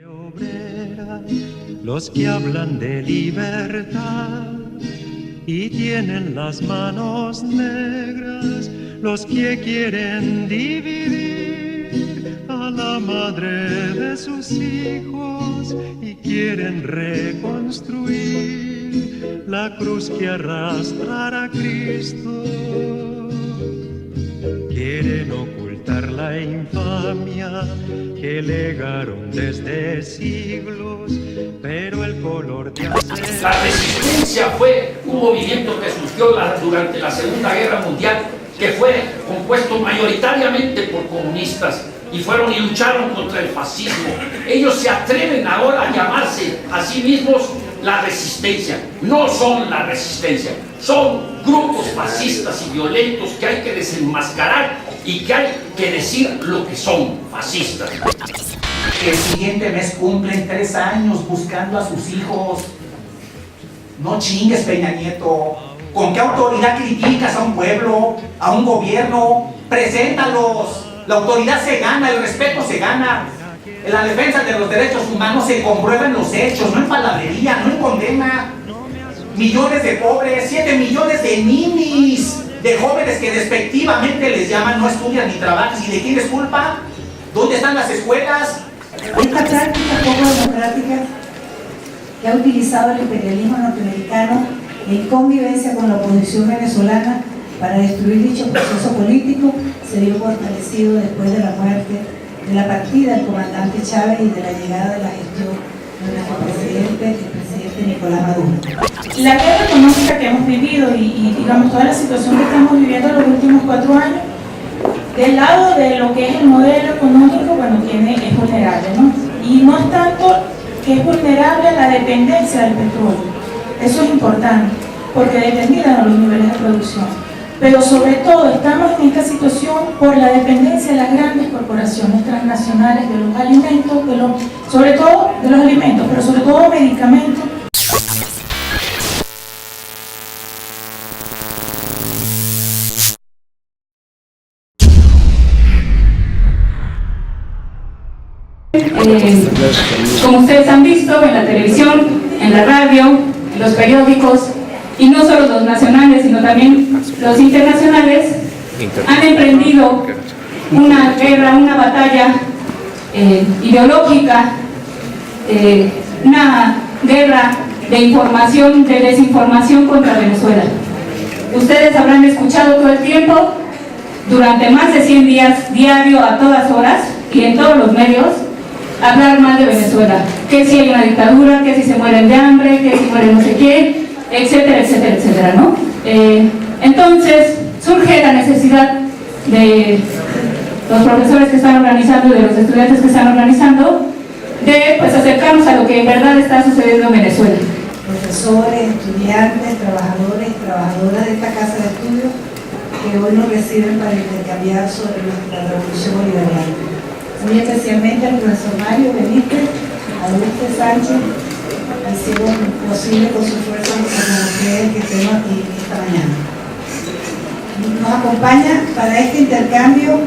Obrera, los que hablan de libertad y tienen las manos negras, los que quieren dividir a la madre de sus hijos y quieren reconstruir la cruz que arrastra a Cristo. Quieren ocultar la infamia que legaron desde siglos, pero el color de acero... La resistencia fue un movimiento que surgió durante la Segunda Guerra Mundial, que fue compuesto mayoritariamente por comunistas y fueron y lucharon contra el fascismo. Ellos se atreven ahora a llamarse a sí mismos la resistencia. No son la resistencia, son grupos fascistas y violentos que hay que desenmascarar y que hay que decir lo que son, fascistas. El siguiente mes cumplen 3 años buscando a sus hijos. No chingues, Peña Nieto. ¿Con qué autoridad criticas a un pueblo, a un gobierno? Preséntalos. La autoridad se gana, el respeto se gana. En la defensa de los derechos humanos se comprueban los hechos, no en palabrería, no en condena. Millones de pobres, 7 millones de ninis, de jóvenes que despectivamente les llaman, no estudian ni trabajan. ¿Y de quién es culpa? ¿Dónde están las escuelas? Esta práctica poco democrática que ha utilizado el imperialismo norteamericano en convivencia con la oposición venezolana para destruir dicho proceso político se vio fortalecido después de la muerte, de la partida del comandante Chávez y de la llegada de la gestión de nuestro presidente, el presidente Nicolás Maduro. La guerra económica que hemos vivido y digamos toda la situación que estamos viviendo en los últimos 4 años, del lado de lo que es el modelo económico, bueno, es vulnerable, ¿no? Y no es tanto que es vulnerable a la dependencia del petróleo, eso es importante, porque determinan los niveles de producción. Pero sobre todo estamos en esta situación por la dependencia de las grandes corporaciones transnacionales de los alimentos, sobre todo de los alimentos, pero sobre todo medicamentos. Como ustedes han visto en la televisión, en la radio, en los periódicos, y no solo los nacionales, sino también los internacionales, han emprendido una guerra, una batalla ideológica, una guerra de información, de desinformación contra Venezuela. Ustedes habrán escuchado todo el tiempo, durante más de 100 días, diario, a todas horas, y en todos los medios, hablar mal de Venezuela, que si hay una dictadura, que si se mueren de hambre, que si mueren no sé qué, etcétera, etcétera, etcétera, ¿no? Entonces surge la necesidad de los profesores que están organizando, de los estudiantes que están organizando, de pues acercarnos a lo que en verdad está sucediendo en Venezuela. Profesores, estudiantes, trabajadores y trabajadoras de esta casa de estudios que hoy nos reciben para intercambiar sobre nuestra revolución bolivariana. Muy especialmente al profesor Mario Benítez, a Dulce Sánchez, hicieron posible con su esfuerzo como ustedes que estemos aquí esta mañana. Nos acompaña para este intercambio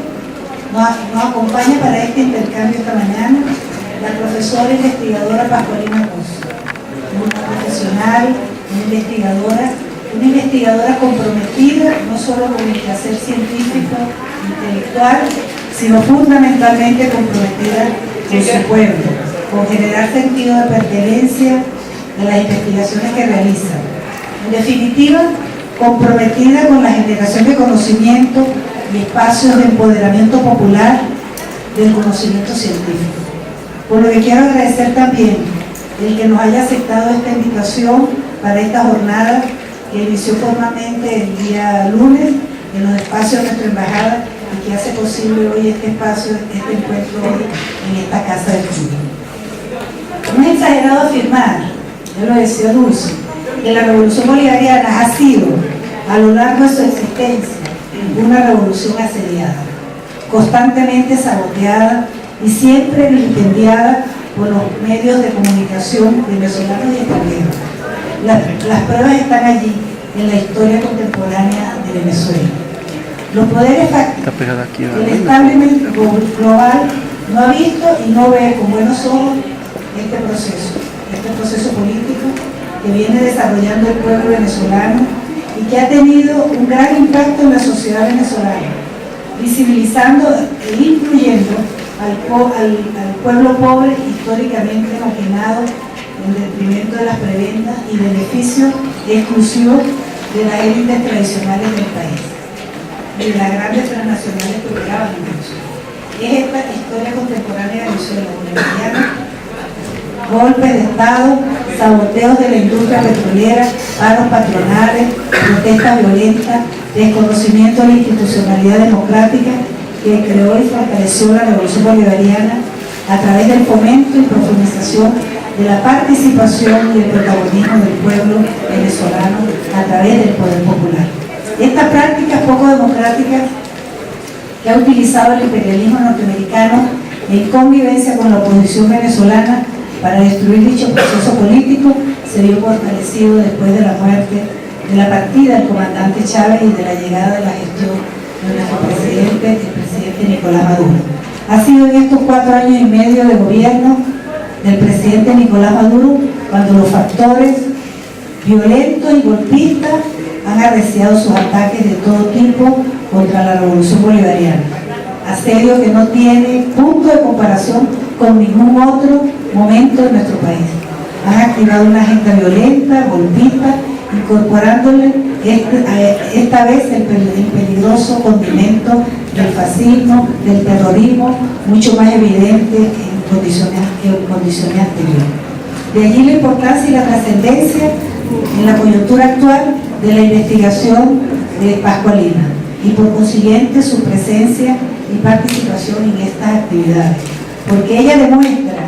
esta mañana la profesora investigadora Pascualina Pozo, una profesional, una investigadora comprometida no solo con el quehacer científico, intelectual, sino fundamentalmente comprometida con su pueblo, con generar sentido de pertenencia de las investigaciones que realiza. En definitiva, comprometida con la generación de conocimiento y espacios de empoderamiento popular del conocimiento científico. Por lo que quiero agradecer también el que nos haya aceptado esta invitación para esta jornada que inició formalmente el día lunes en los espacios de nuestra embajada y que hace posible hoy este espacio, este encuentro hoy en esta casa del estudio. No es exagerado afirmar, ya lo decía Dulce, que la revolución bolivariana ha sido, a lo largo de su existencia, una revolución asediada, constantemente saboteada y siempre vilipendiada por los medios de comunicación venezolanos y extranjeros. Las pruebas están allí, en la historia contemporánea de Venezuela. Los poderes fácticos, el establishment global no ha visto y no ve con buenos ojos este proceso político que viene desarrollando el pueblo venezolano y que ha tenido un gran impacto en la sociedad venezolana, visibilizando e incluyendo al pueblo pobre históricamente marginado en detrimento de las prebendas y beneficios exclusivos de las élites tradicionales del país y de las grandes transnacionales que operaban en Venezuela. Es esta historia contemporánea de Venezuela bolivariana: golpes de Estado, saboteos de la industria petrolera, paros patronales, protestas violentas, desconocimiento de la institucionalidad democrática que creó y fortaleció la revolución bolivariana a través del fomento y profundización de la participación y el protagonismo del pueblo venezolano a través del poder popular. Esta práctica poco democrática que ha utilizado el imperialismo norteamericano en convivencia con la oposición venezolana para destruir dicho proceso político se vio fortalecido después de la muerte, de la partida del comandante Chávez y de la llegada de la gestión de nuestro presidente, el presidente Nicolás Maduro. Ha sido en estos 4 años y medio de gobierno del presidente Nicolás Maduro cuando los factores violentos y golpistas han arreciado sus ataques de todo tipo contra la revolución bolivariana, asedio que no tiene punto de comparación con ningún otro momento en nuestro país. Han activado una agenda violenta, golpista, incorporándole esta vez el peligroso condimento del fascismo, del terrorismo, mucho más evidente en condiciones anteriores. De allí la importancia y la trascendencia en la coyuntura actual de la investigación de Pascualina y por consiguiente su presencia y participación en estas actividades, porque ella demuestra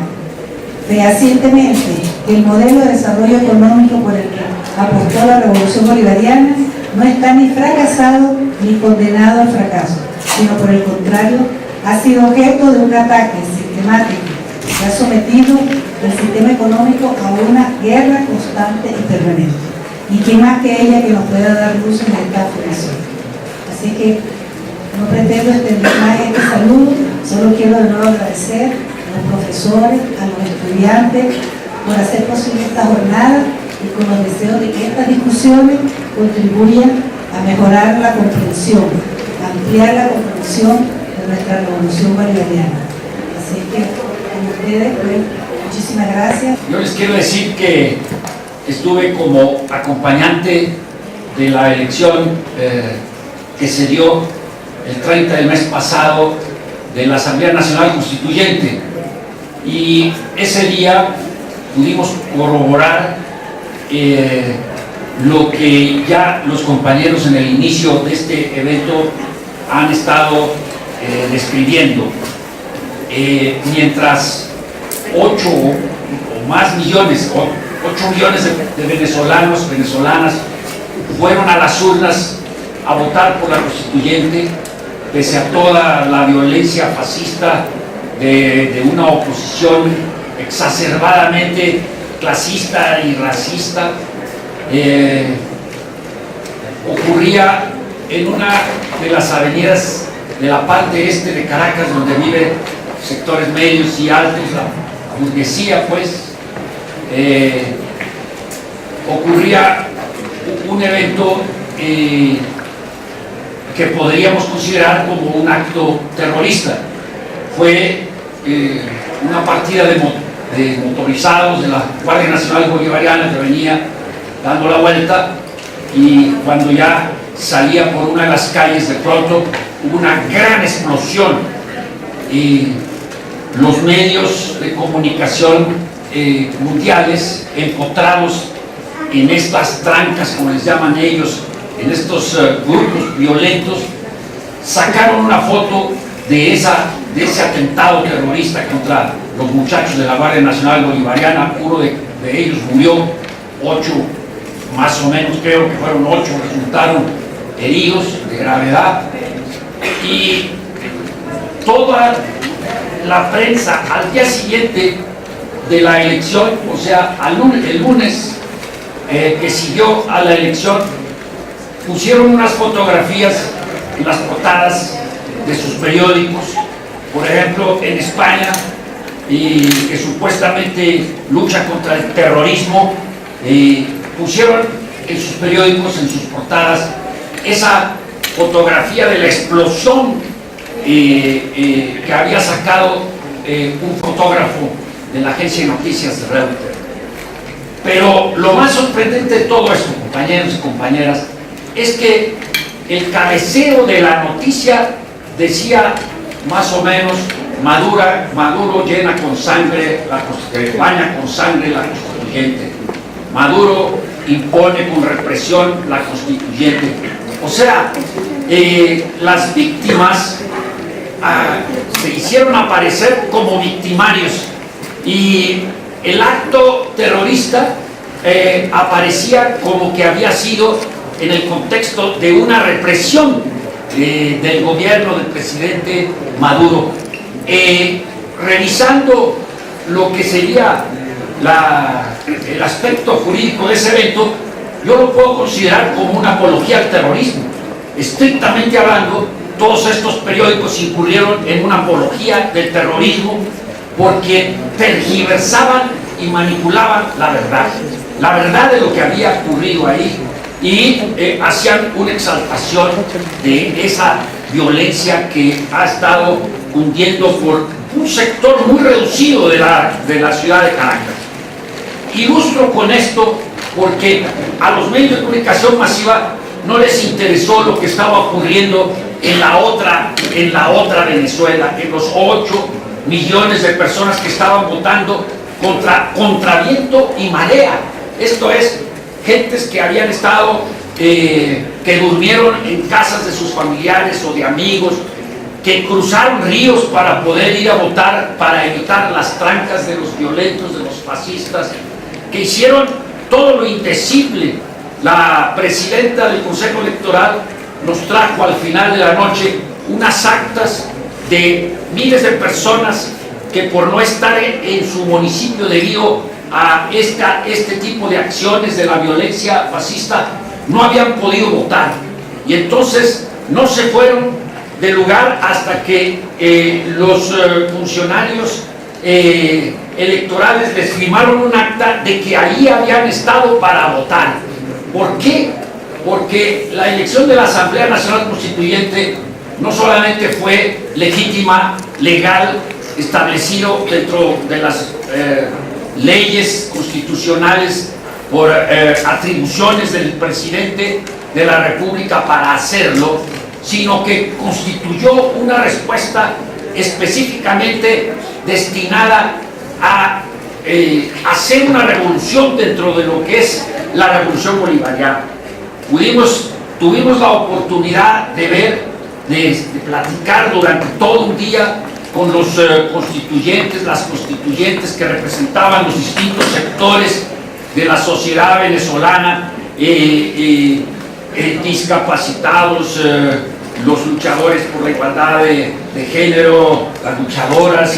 fehacientemente que el modelo de desarrollo económico por el que apostó la revolución bolivariana no está ni fracasado ni condenado al fracaso, sino por el contrario, ha sido objeto de un ataque sistemático que ha sometido el sistema económico a una guerra constante y permanente. Y quién más que ella que nos pueda dar luz en esta afirmación. Así que no pretendo extender más este saludo, solo quiero de nuevo agradecer a los profesores, a los estudiantes por hacer posible esta jornada y con los deseos de que estas discusiones contribuyan a mejorar la comprensión, a ampliar la comprensión de nuestra revolución bolivariana. Así que con ustedes, pues, muchísimas gracias. Yo les quiero decir que estuve como acompañante de la elección que se dio el 30 del mes pasado de la Asamblea Nacional Constituyente, y ese día pudimos corroborar lo que ya los compañeros en el inicio de este evento han estado describiendo. Mientras 8 o más millones, 8 millones de venezolanos, venezolanas fueron a las urnas a votar por la constituyente, pese a toda la violencia fascista de una oposición exacerbadamente clasista y racista, ocurría en una de las avenidas de la parte este de Caracas, donde viven sectores medios y altos, la burguesía, pues, ocurría un evento que podríamos considerar como un acto terrorista. Fue una partida de motorizados de la Guardia Nacional Bolivariana que venía dando la vuelta, y cuando ya salía por una de las calles, de pronto hubo una gran explosión y los medios de comunicación mundiales, empotrados en estas trancas, como les llaman ellos, en estos grupos violentos, sacaron una foto de ese atentado terrorista contra los muchachos de la Guardia Nacional Bolivariana. Uno de ellos murió, 8 más o menos, creo que fueron 8, resultaron heridos de gravedad, y toda la prensa al día siguiente de la elección, o sea, el lunes que siguió a la elección, pusieron unas fotografías en las portadas de sus periódicos. Por ejemplo, en España y que supuestamente lucha contra el terrorismo, pusieron en sus periódicos, en sus portadas, esa fotografía de la explosión que había sacado un fotógrafo de la agencia de noticias de Reuters. Pero lo más sorprendente de todo esto, compañeros y compañeras, es que el cabecero de la noticia decía más o menos: Maduro llena con sangre, baña con sangre la constituyente. Maduro impone con represión la constituyente. O sea, las víctimas se hicieron aparecer como victimarios, y el acto terrorista aparecía como que había sido en el contexto de una represión del gobierno del presidente Maduro. Revisando lo que sería el aspecto jurídico de ese evento, yo lo puedo considerar como una apología al terrorismo. Estrictamente hablando, todos estos periódicos incurrieron en una apología del terrorismo porque tergiversaban y manipulaban la verdad de lo que había ocurrido ahí, y hacían una exaltación de esa violencia que ha estado hundiendo por un sector muy reducido de la ciudad de Caracas. Ilustro con esto porque a los medios de comunicación masiva no les interesó lo que estaba ocurriendo en la otra Venezuela, en los 8 millones de personas que estaban votando contra viento y marea. Esto es, gentes que habían estado, que durmieron en casas de sus familiares o de amigos, que cruzaron ríos para poder ir a votar, para evitar las trancas de los violentos, de los fascistas, que hicieron todo lo indecible. La presidenta del Consejo Electoral nos trajo al final de la noche unas actas de miles de personas que por no estar en su municipio debido a este tipo de acciones de la violencia fascista no habían podido votar, y entonces no se fueron del lugar hasta que los funcionarios electorales les firmaron un acta de que ahí habían estado para votar. ¿Por qué? Porque la elección de la Asamblea Nacional Constituyente no solamente fue legítima, legal, establecido dentro de las leyes constitucionales por atribuciones del presidente de la República para hacerlo, sino que constituyó una respuesta específicamente destinada a hacer una revolución dentro de lo que es la revolución bolivariana. Tuvimos la oportunidad de ver, de platicar durante todo un día con los constituyentes, las constituyentes que representaban los distintos sectores de la sociedad venezolana, discapacitados, los luchadores por la igualdad de género, las luchadoras,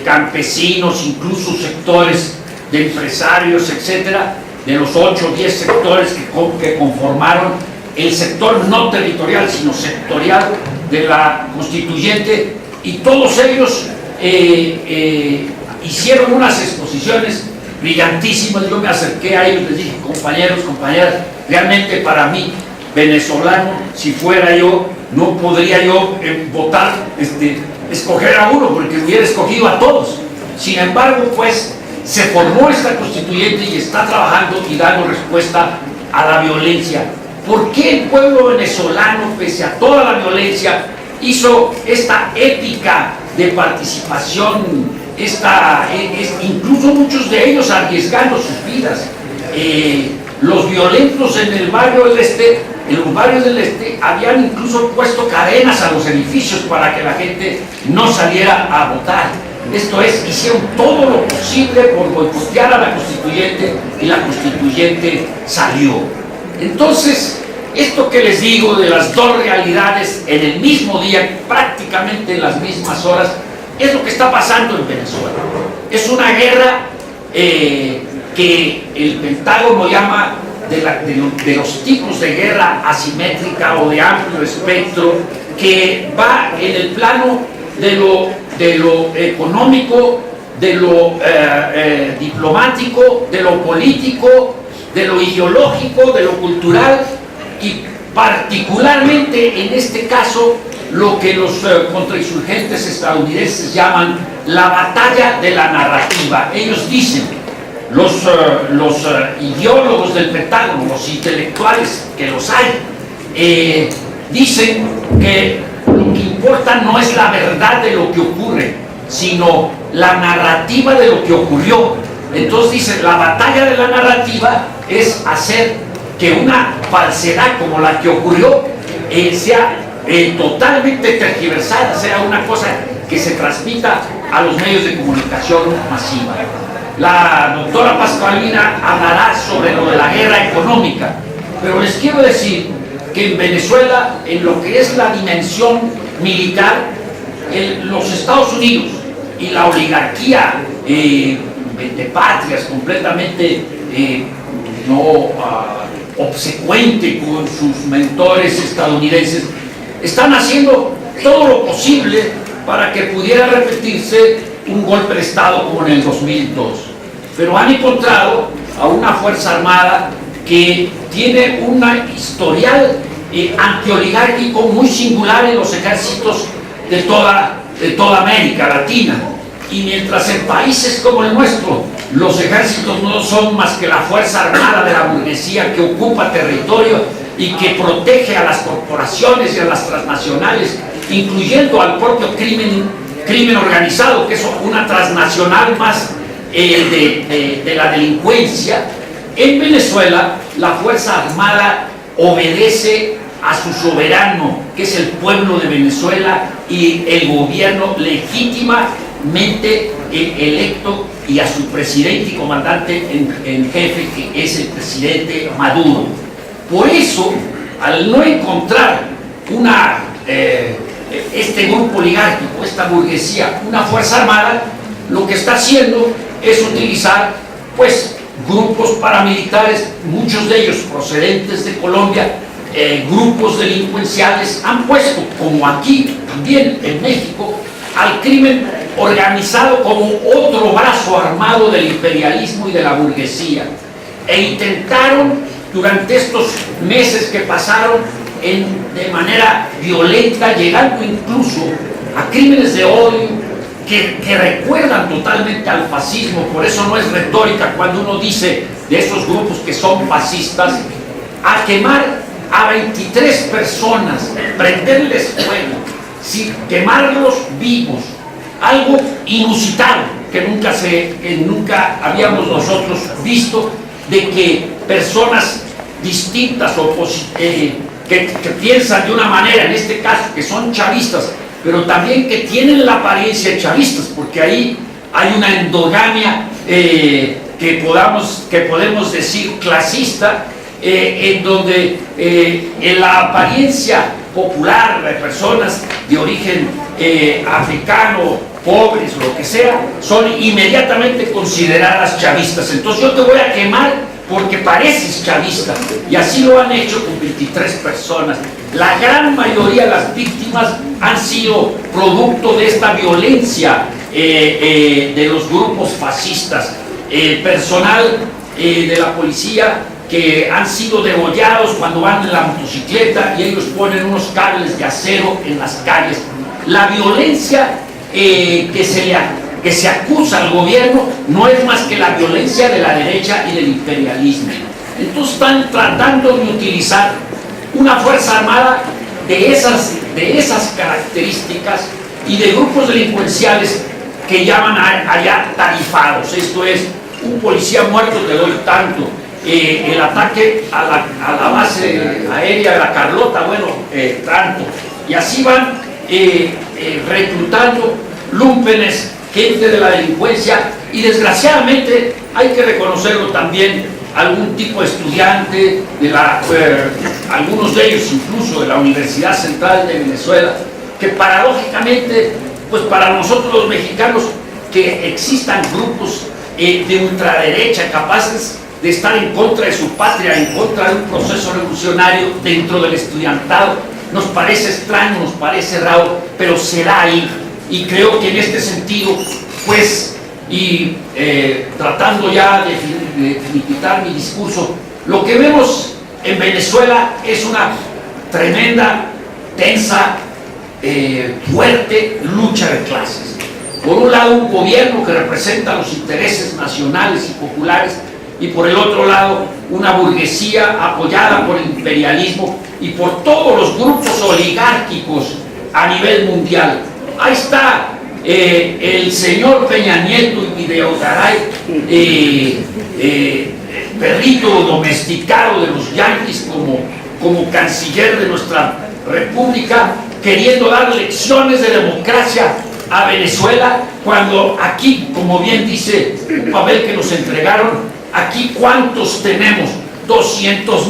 campesinos, incluso sectores de empresarios, etcétera, de los 8 o 10 sectores que conformaron el sector no territorial, sino sectorial de la constituyente, y todos ellos hicieron unas exposiciones brillantísimas. Yo me acerqué a ellos, les dije: compañeros, compañeras, realmente para mí, venezolano, si fuera yo, no podría yo votar, escoger a uno, porque hubiera escogido a todos. Sin embargo, pues, se formó esta constituyente y está trabajando y dando respuesta a la violencia. ¿Por qué el pueblo venezolano, pese a toda la violencia, hizo esta épica de participación, incluso muchos de ellos arriesgando sus vidas? Los violentos en el barrio del Este, en los barrios del Este, habían incluso puesto cadenas a los edificios para que la gente no saliera a votar. Esto es, hicieron todo lo posible por boicotear a la constituyente, y la constituyente salió. Entonces, esto que les digo de las dos realidades en el mismo día, prácticamente en las mismas horas, es lo que está pasando en Venezuela. Es una guerra que el Pentágono llama de los tipos de guerra asimétrica o de amplio espectro, que va en el plano de lo económico, de lo diplomático, de lo político, de lo ideológico, de lo cultural y particularmente en este caso lo que los contrainsurgentes estadounidenses llaman la batalla de la narrativa. Ellos dicen, los ideólogos del Pentágono, los intelectuales que los hay, dicen que lo que importa no es la verdad de lo que ocurre, sino la narrativa de lo que ocurrió. Entonces dicen, la batalla de la narrativa es hacer que una falsedad como la que ocurrió sea totalmente tergiversada, sea una cosa que se transmita a los medios de comunicación masiva. La doctora Pascualina hablará sobre lo de la guerra económica, pero les quiero decir que en Venezuela, en lo que es la dimensión militar, los Estados Unidos y la oligarquía de patrias completamente no obsecuente con sus mentores estadounidenses, están haciendo todo lo posible para que pudiera repetirse un golpe de Estado como en el 2002. Pero han encontrado a una Fuerza Armada que tiene un historial antioligárquico muy singular en los ejércitos de toda América Latina. Y mientras en países como el nuestro los ejércitos no son más que la fuerza armada de la burguesía que ocupa territorio y que protege a las corporaciones y a las transnacionales, incluyendo al propio crimen organizado, que es una transnacional más de la delincuencia, en Venezuela la fuerza armada obedece a su soberano, que es el pueblo de Venezuela, y el gobierno legítimamente electo, y a su presidente y comandante en jefe, que es el presidente Maduro. Por eso, al no encontrar este grupo oligárquico, esta burguesía, una fuerza armada, lo que está haciendo es utilizar pues grupos paramilitares, muchos de ellos procedentes de Colombia, grupos delincuenciales. Han puesto, como aquí también en México, al crimen organizado como otro brazo armado del imperialismo y de la burguesía, e intentaron durante estos meses que pasaron de manera violenta, llegando incluso a crímenes de odio que recuerdan totalmente al fascismo. Por eso no es retórica cuando uno dice de esos grupos que son fascistas, a quemar a 23 personas, prenderles fuego, quemarlos vivos, algo inusitado que nunca habíamos nosotros visto, de que personas distintas o que piensan de una manera, en este caso que son chavistas, pero también que tienen la apariencia de chavistas, porque ahí hay una endogamia que podemos decir clasista, en donde en la apariencia popular de personas de origen africano, pobres, lo que sea, son inmediatamente consideradas chavistas. Entonces yo te voy a quemar porque pareces chavista, y así lo han hecho con 23 personas. La gran mayoría de las víctimas han sido producto de esta violencia de los grupos fascistas, personal de la policía que han sido degollados cuando van en la motocicleta y ellos ponen unos cables de acero en las calles. La violencia que se acusa al gobierno no es más que la violencia de la derecha y del imperialismo. Entonces están tratando de utilizar una fuerza armada de esas características y de grupos delincuenciales que llaman allá tarifados. Esto es, un policía muerto te doy tanto, el ataque a la base aérea de la Carlota, bueno, tanto. Y así van reclutando lúmpenes, gente de la delincuencia, y desgraciadamente hay que reconocerlo también, algún tipo de estudiante, algunos de ellos incluso de la Universidad Central de Venezuela, que paradójicamente, pues para nosotros los mexicanos, que existan grupos de ultraderecha capaces de estar en contra de su patria, en contra de un proceso revolucionario dentro del estudiantado, nos parece extraño, nos parece raro, pero se da ahí. y creo que en este sentido, pues, y tratando ya de finiquitar mi discurso, lo que vemos en Venezuela es una tremenda, tensa, fuerte lucha de clases. Por un lado, un gobierno que representa los intereses nacionales y populares, y por el otro lado, una burguesía apoyada por el imperialismo y por todos los grupos oligárquicos a nivel mundial. Ahí está el señor Peña Nieto y Videogaray, perrito domesticado de los yanquis como canciller de nuestra república, queriendo dar lecciones de democracia a Venezuela, cuando aquí, como bien dice un papel que nos entregaron, aquí ¿cuántos tenemos?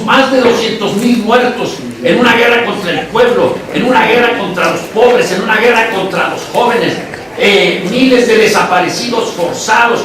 Más de 200,000 muertos en una guerra contra el pueblo, en una guerra contra los pobres, en una guerra contra los jóvenes, miles de desaparecidos forzados,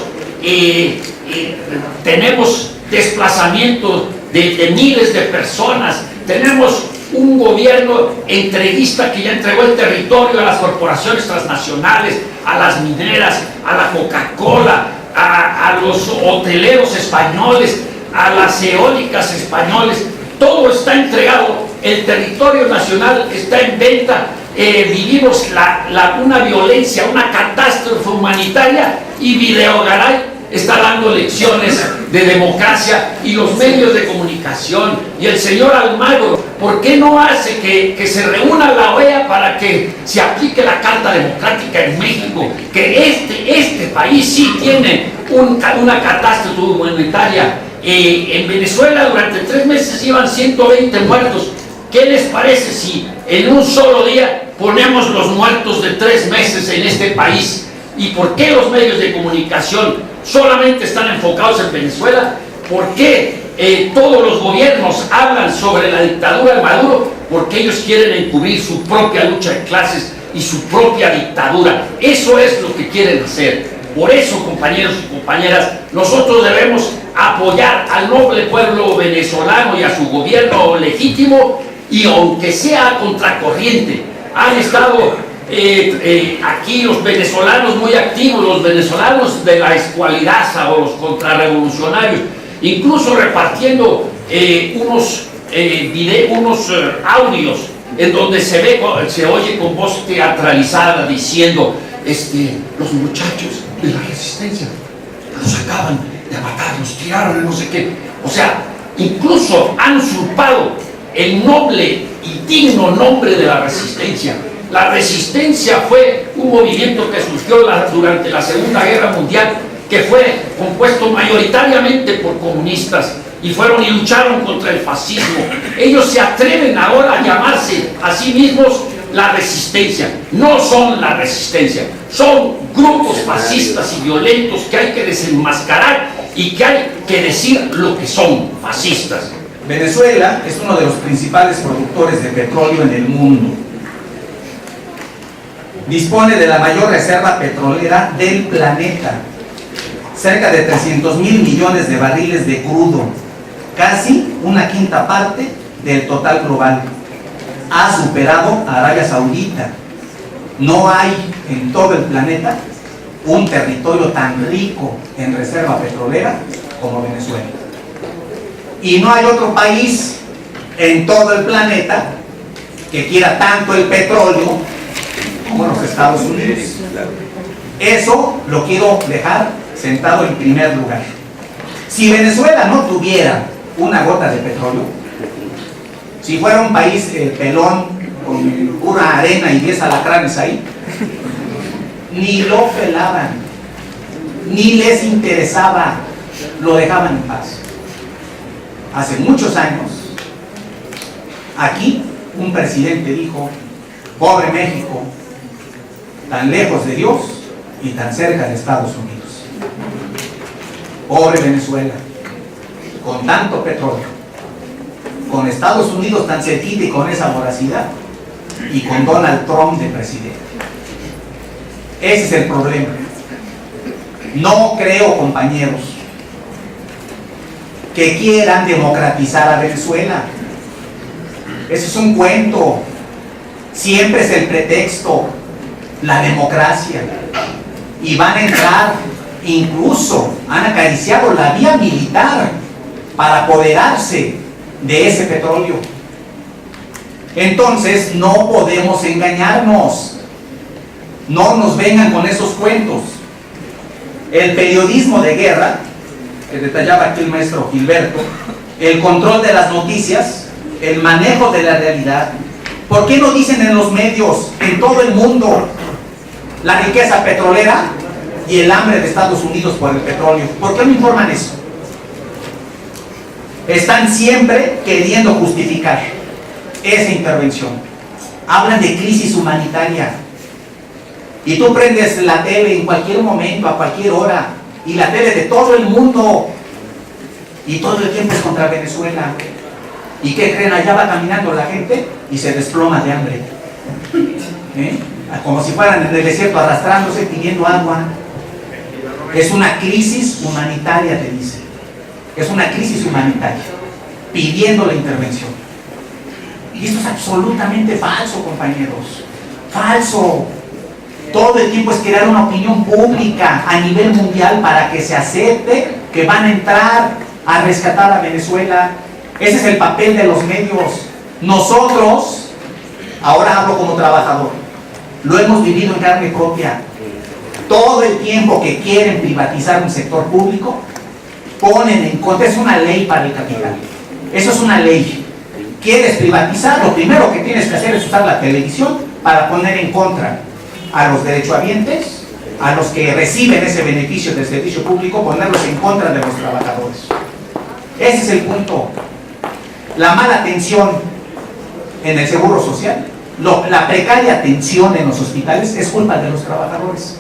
tenemos desplazamientos de miles de personas, tenemos un gobierno entreguista que ya entregó el territorio a las corporaciones transnacionales, a las mineras, a la Coca-Cola, a los hoteleros españoles, a las eólicas españoles. Todo está entregado, el territorio nacional está en venta, vivimos una violencia, una catástrofe humanitaria, y Videogaray está dando lecciones de democracia, y los medios de comunicación, y el señor Almagro, ¿por qué no hace que se reúna la OEA para que se aplique la Carta Democrática en México? Que este país sí tiene una catástrofe humanitaria. En Venezuela durante 3 meses llevan 120 muertos. ¿Qué les parece si en un solo día ponemos los muertos de 3 meses en este país? ¿Y por qué los medios de comunicación solamente están enfocados en Venezuela? ¿Por qué todos los gobiernos hablan sobre la dictadura de Maduro? Porque ellos quieren encubrir su propia lucha de clases y su propia dictadura. Eso es lo que quieren hacer. Por eso, compañeros y compañeras, nosotros debemos apoyar al noble pueblo venezolano y a su gobierno legítimo, y aunque sea a contracorriente. Han estado aquí los venezolanos muy activos, los venezolanos de la Escualidad o los contrarrevolucionarios, incluso repartiendo unos audios en donde se oye con voz teatralizada diciendo, los muchachos de la resistencia los acaban de matar, los tiraron, no sé qué. O sea, incluso han usurpado el noble y digno nombre de la resistencia. La resistencia fue un movimiento que surgió durante la Segunda Guerra Mundial, que fue compuesto mayoritariamente por comunistas, y fueron y lucharon contra el fascismo. Ellos se atreven ahora a llamarse a sí mismos la resistencia. No son la resistencia, son grupos fascistas y violentos que hay que desenmascarar y que hay que decir lo que son: fascistas. Venezuela es uno de los principales productores de petróleo en el mundo. Dispone de la mayor reserva petrolera del planeta, cerca de 300,000 millones de barriles de crudo, casi una quinta parte del total global. Ha superado a Arabia Saudita. No hay en todo el planeta un territorio tan rico en reserva petrolera como Venezuela. Y no hay otro país en todo el planeta que quiera tanto el petróleo como los Estados Unidos. Eso lo quiero dejar sentado en primer lugar. Si Venezuela no tuviera una gota de petróleo, si fuera un país pelón, con pura arena y 10 alacranes ahí, ni lo pelaban, ni les interesaba, lo dejaban en paz. Hace muchos años, aquí un presidente dijo: pobre México, tan lejos de Dios y tan cerca de Estados Unidos. Pobre Venezuela, con tanto petróleo, con Estados Unidos tan cerquita y con esa voracidad, y con Donald Trump de presidente. Ese es el problema. No creo, compañeros, que quieran democratizar a Venezuela. Eso es un cuento. Siempre es el pretexto. la democracia. Y van a entrar, incluso han acariciado la vía militar para apoderarse de ese petróleo. Entonces no podemos engañarnos. No nos vengan con esos cuentos. El periodismo de guerra, que detallaba aquí el maestro Gilberto, el control de las noticias, el manejo de la realidad. ¿Por qué no dicen en los medios, en todo el mundo, la riqueza petrolera y el hambre de Estados Unidos por el petróleo? ¿Por qué no informan eso? Están siempre queriendo justificar esa intervención. Hablan de crisis humanitaria. Y tú prendes la tele en cualquier momento, a cualquier hora, y la tele de todo el mundo, y todo el tiempo es contra Venezuela. ¿Y qué creen? Allá va caminando la gente y se desploma de hambre. Como si fueran en el desierto arrastrándose, pidiendo agua. Es una crisis humanitaria, te dice. Es una crisis humanitaria, pidiendo la intervención. Y esto es absolutamente falso, compañeros. Falso. Todo el tiempo es crear una opinión pública a nivel mundial para que se acepte que van a entrar a rescatar a Venezuela. Ese es el papel de los medios. Nosotros, ahora hablo como trabajador, lo hemos vivido en carne propia. Todo el tiempo que quieren privatizar un sector público, ponen en contra, es una ley para el capital. Eso es una ley. ¿Quieres privatizar? Lo primero que tienes que hacer es usar la televisión para poner en contra a los derechohabientes, a los que reciben ese beneficio del servicio público, ponerlos en contra de los trabajadores. Ese es el punto. La mala atención en el seguro social, la precaria atención en los hospitales es culpa de los trabajadores.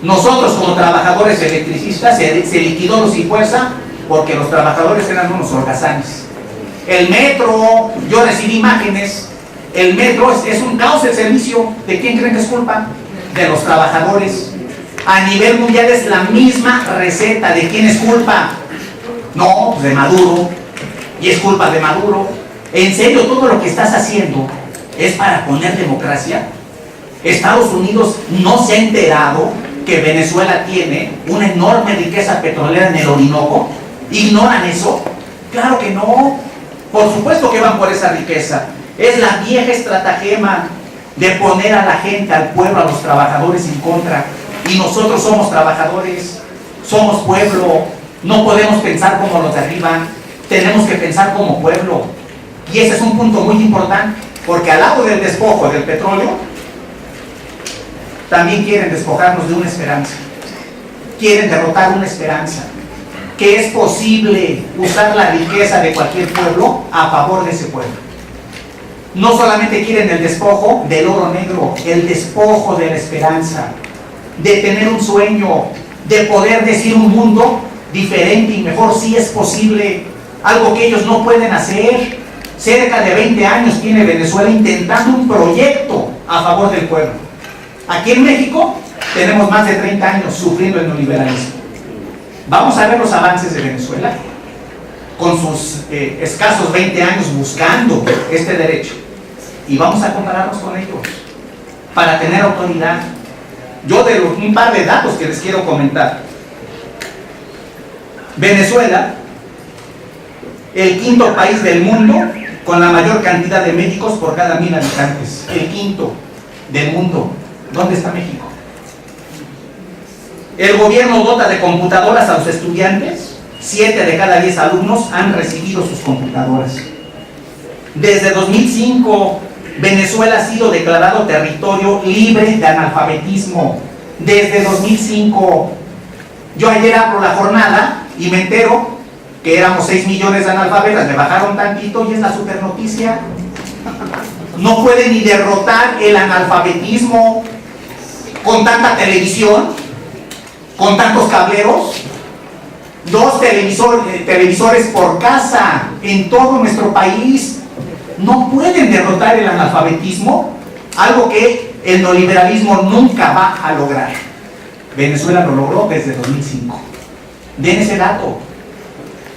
Nosotros como trabajadores electricistas se liquidó los sin fuerza porque los trabajadores eran unos holgazanes. El metro, yo recibí imágenes. El metro es un caos el servicio. ¿De quién creen que es culpa? De los trabajadores. A nivel mundial es la misma receta. ¿De quién es culpa? No, de Maduro. Y es culpa de Maduro. ¿En serio todo lo que estás haciendo es para poner democracia? Estados Unidos no se ha enterado que Venezuela tiene una enorme riqueza petrolera en el Orinoco. ¿Ignoran eso? Claro que no. Por supuesto que van por esa riqueza. Es la vieja estratagema de poner a la gente, al pueblo, a los trabajadores en contra. Y nosotros somos trabajadores, somos pueblo. No podemos pensar como los de arriba, tenemos que pensar como pueblo. Y ese es un punto muy importante, porque al lado del despojo del petróleo, también quieren despojarnos de una esperanza. Quieren derrotar una esperanza. Que es posible usar la riqueza de cualquier pueblo a favor de ese pueblo. No solamente quieren el despojo del oro negro, el despojo de la esperanza, de tener un sueño, de poder decir un mundo diferente y mejor. Sí es posible, algo que ellos no pueden hacer. Cerca de 20 años tiene Venezuela intentando un proyecto a favor del pueblo. Aquí en México tenemos más de 30 años sufriendo el neoliberalismo. Vamos a ver los avances de Venezuela con sus escasos 20 años buscando este derecho, y vamos a compararnos con ellos para tener autoridad. Yo de un par de datos que les quiero comentar. Venezuela, el quinto país del mundo con la mayor cantidad de médicos por cada 1000 habitantes. El quinto del mundo. ¿Dónde está México? El gobierno dota de computadoras a los estudiantes. 7 de cada 10 alumnos han recibido sus computadoras. Desde 2005, Venezuela ha sido declarado territorio libre de analfabetismo. Desde 2005. Yo ayer abro la jornada y me entero que éramos 6 millones de analfabetas, le bajaron tantito y es la super noticia. No puede ni derrotar el analfabetismo con tanta televisión, con tantos cableros. 2 televisores por casa en todo nuestro país. No pueden derrotar el analfabetismo, algo que el neoliberalismo nunca va a lograr. Venezuela lo logró desde 2005. Den ese dato.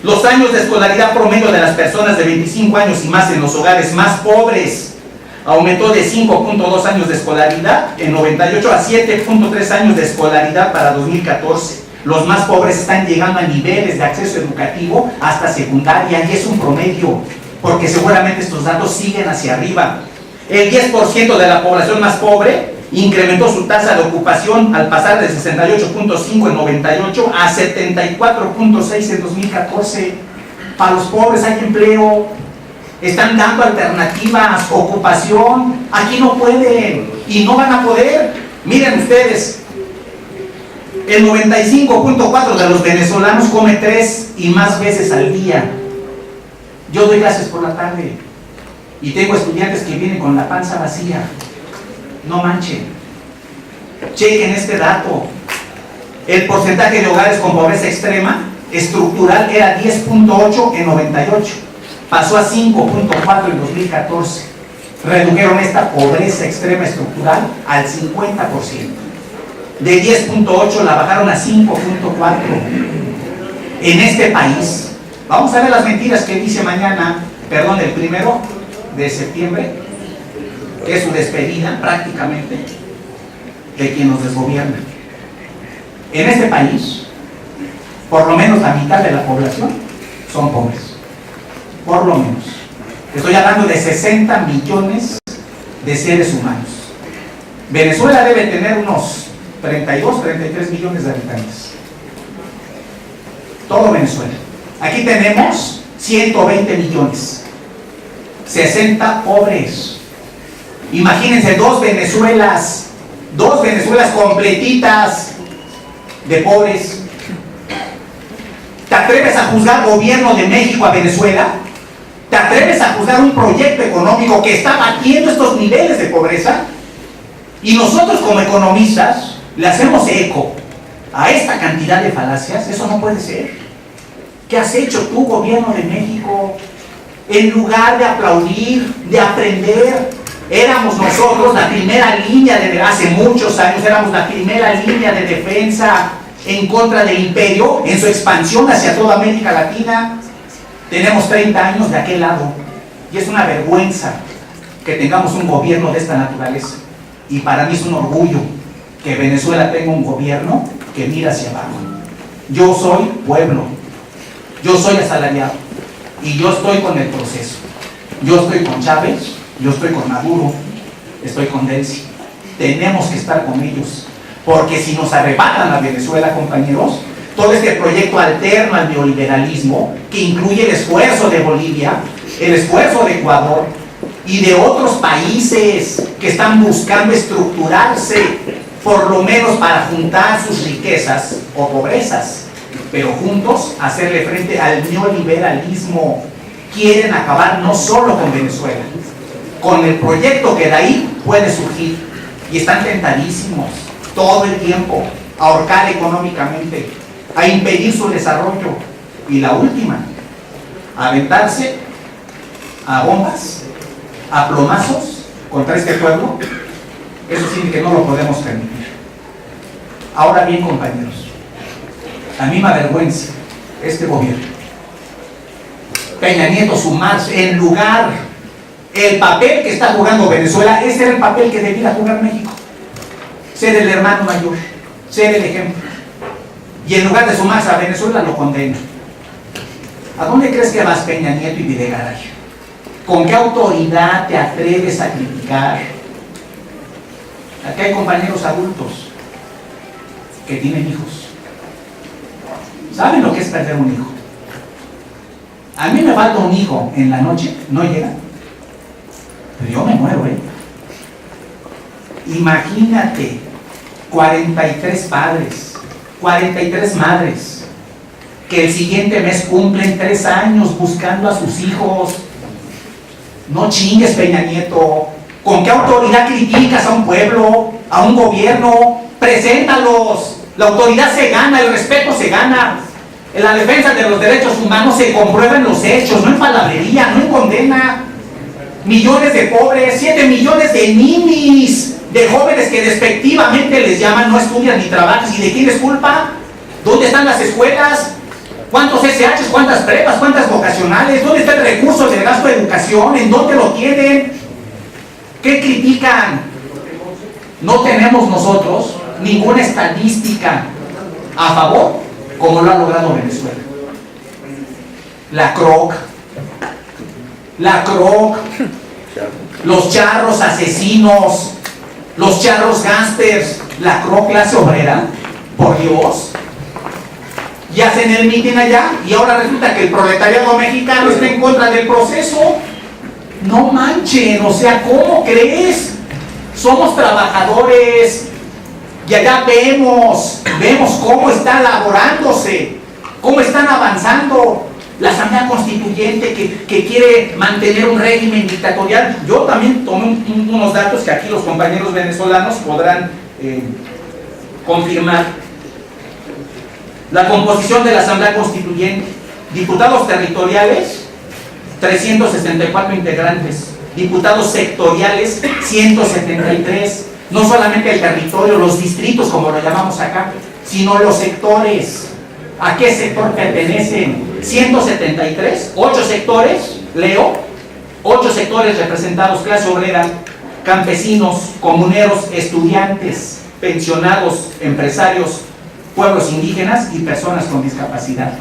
Los años de escolaridad promedio de las personas de 25 años y más en los hogares más pobres aumentó de 5.2 años de escolaridad en 98 a 7.3 años de escolaridad para 2014. Los más pobres están llegando a niveles de acceso educativo hasta secundaria, y es un promedio, porque seguramente estos datos siguen hacia arriba. El 10% de la población más pobre incrementó su tasa de ocupación al pasar de 68.5 en 98 a 74.6 en 2014. Para los pobres hay empleo, están dando alternativas, ocupación. Aquí no pueden y no van a poder. Miren ustedes, el 95.4 de los venezolanos come 3 y más veces al día. Yo doy clases por la tarde y tengo estudiantes que vienen con la panza vacía. No manchen. Chequen este dato. El porcentaje de hogares con pobreza extrema estructural era 10.8 en 98. Pasó a 5.4 en 2014. Redujeron esta pobreza extrema estructural al 50%. De 10.8 la bajaron a 5.4. En este país, vamos a ver las mentiras que dice mañana, perdón, el 1 de septiembre, que es su despedida prácticamente de quien nos desgobierna. En este país, por lo menos la mitad de la población son pobres. Por lo menos. Estoy hablando de 60 millones de seres humanos. Venezuela debe tener unos 32, 33 millones de habitantes. Todo Venezuela. Aquí tenemos 120 millones. 60 pobres. Imagínense dos Venezuelas completitas de pobres. ¿Te atreves a juzgar gobierno de México a Venezuela? ¿Te atreves a juzgar un proyecto económico que está batiendo estos niveles de pobreza? Y nosotros como economistas le hacemos eco a esta cantidad de falacias. Eso no puede ser. ¿Qué has hecho tú, gobierno de México? En lugar de aplaudir, de aprender, éramos nosotros la primera línea de, hace muchos años, éramos la primera línea de defensa en contra del imperio, en su expansión hacia toda América Latina. Tenemos 30 años de aquel lado, y es una vergüenza que tengamos un gobierno de esta naturaleza. Y para mí es un orgullo que Venezuela tenga un gobierno que mira hacia abajo. Yo soy pueblo, yo soy asalariado, y yo estoy con el proceso. Yo estoy con Chávez, yo estoy con Maduro, estoy con Delcy. Tenemos que estar con ellos, porque si nos arrebatan a Venezuela, compañeros, todo este proyecto alterno al neoliberalismo, que incluye el esfuerzo de Bolivia, el esfuerzo de Ecuador y de otros países que están buscando estructurarse, por lo menos para juntar sus riquezas o pobrezas, pero juntos hacerle frente al neoliberalismo. Quieren acabar no solo con Venezuela, con el proyecto que de ahí puede surgir, y están tentadísimos todo el tiempo a ahorcar económicamente, a impedir su desarrollo, y la última, a aventarse a bombas, a plomazos contra este pueblo. Eso sí que no lo podemos permitir. Ahora bien, compañeros, a mí me avergüenza este gobierno. Peña Nieto sumarse en lugar, el papel que está jugando Venezuela, ese era el papel que debía jugar México. Ser el hermano mayor, ser el ejemplo. Y en lugar de sumarse a Venezuela, lo condena. ¿A dónde crees que vas, Peña Nieto y Videgaray? ¿Con qué autoridad te atreves a criticar? Aquí hay compañeros adultos que tienen hijos. ¿Saben lo que es perder un hijo? A mí me falta un hijo en la noche, no llega, pero yo me muero, Imagínate, 43 padres, 43 madres, que el siguiente mes cumplen 3 años buscando a sus hijos. No chingues, Peña Nieto. ¿Con qué autoridad criticas a un pueblo, a un gobierno? Preséntalos. La autoridad se gana, el respeto se gana. En la defensa de los derechos humanos se comprueban los hechos, no en palabrería, no en condena. Millones de pobres, 7 millones de ninis, de jóvenes que despectivamente les llaman, no estudian ni trabajan. ¿Y de quién es culpa? ¿Dónde están las escuelas? ¿Cuántos SHs? ¿Cuántas prepas? ¿Cuántas vocacionales? ¿Dónde está el recurso del gasto de educación? ¿En dónde lo tienen? ¿Qué critican? No tenemos nosotros ninguna estadística a favor, como lo ha logrado Venezuela. La CROC, los charros asesinos, los charros gángsters, la CROC, clase obrera, por Dios. Y hacen el mitin allá y ahora resulta que el proletariado mexicano está en contra del proceso. No manchen, o sea, ¿cómo crees? Somos trabajadores y allá vemos cómo está elaborándose, cómo están avanzando. La Asamblea Constituyente que quiere mantener un régimen dictatorial. Yo también tomé unos datos que aquí los compañeros venezolanos podrán confirmar. La composición de la Asamblea Constituyente: diputados territoriales, 364 integrantes, diputados sectoriales, 173. No solamente el territorio, los distritos, como lo llamamos acá, sino los sectores. ¿A qué sector pertenecen? 173, 8 sectores, leo, 8 sectores representados: clase obrera, campesinos, comuneros, estudiantes, pensionados, empresarios, pueblos indígenas y personas con discapacidad.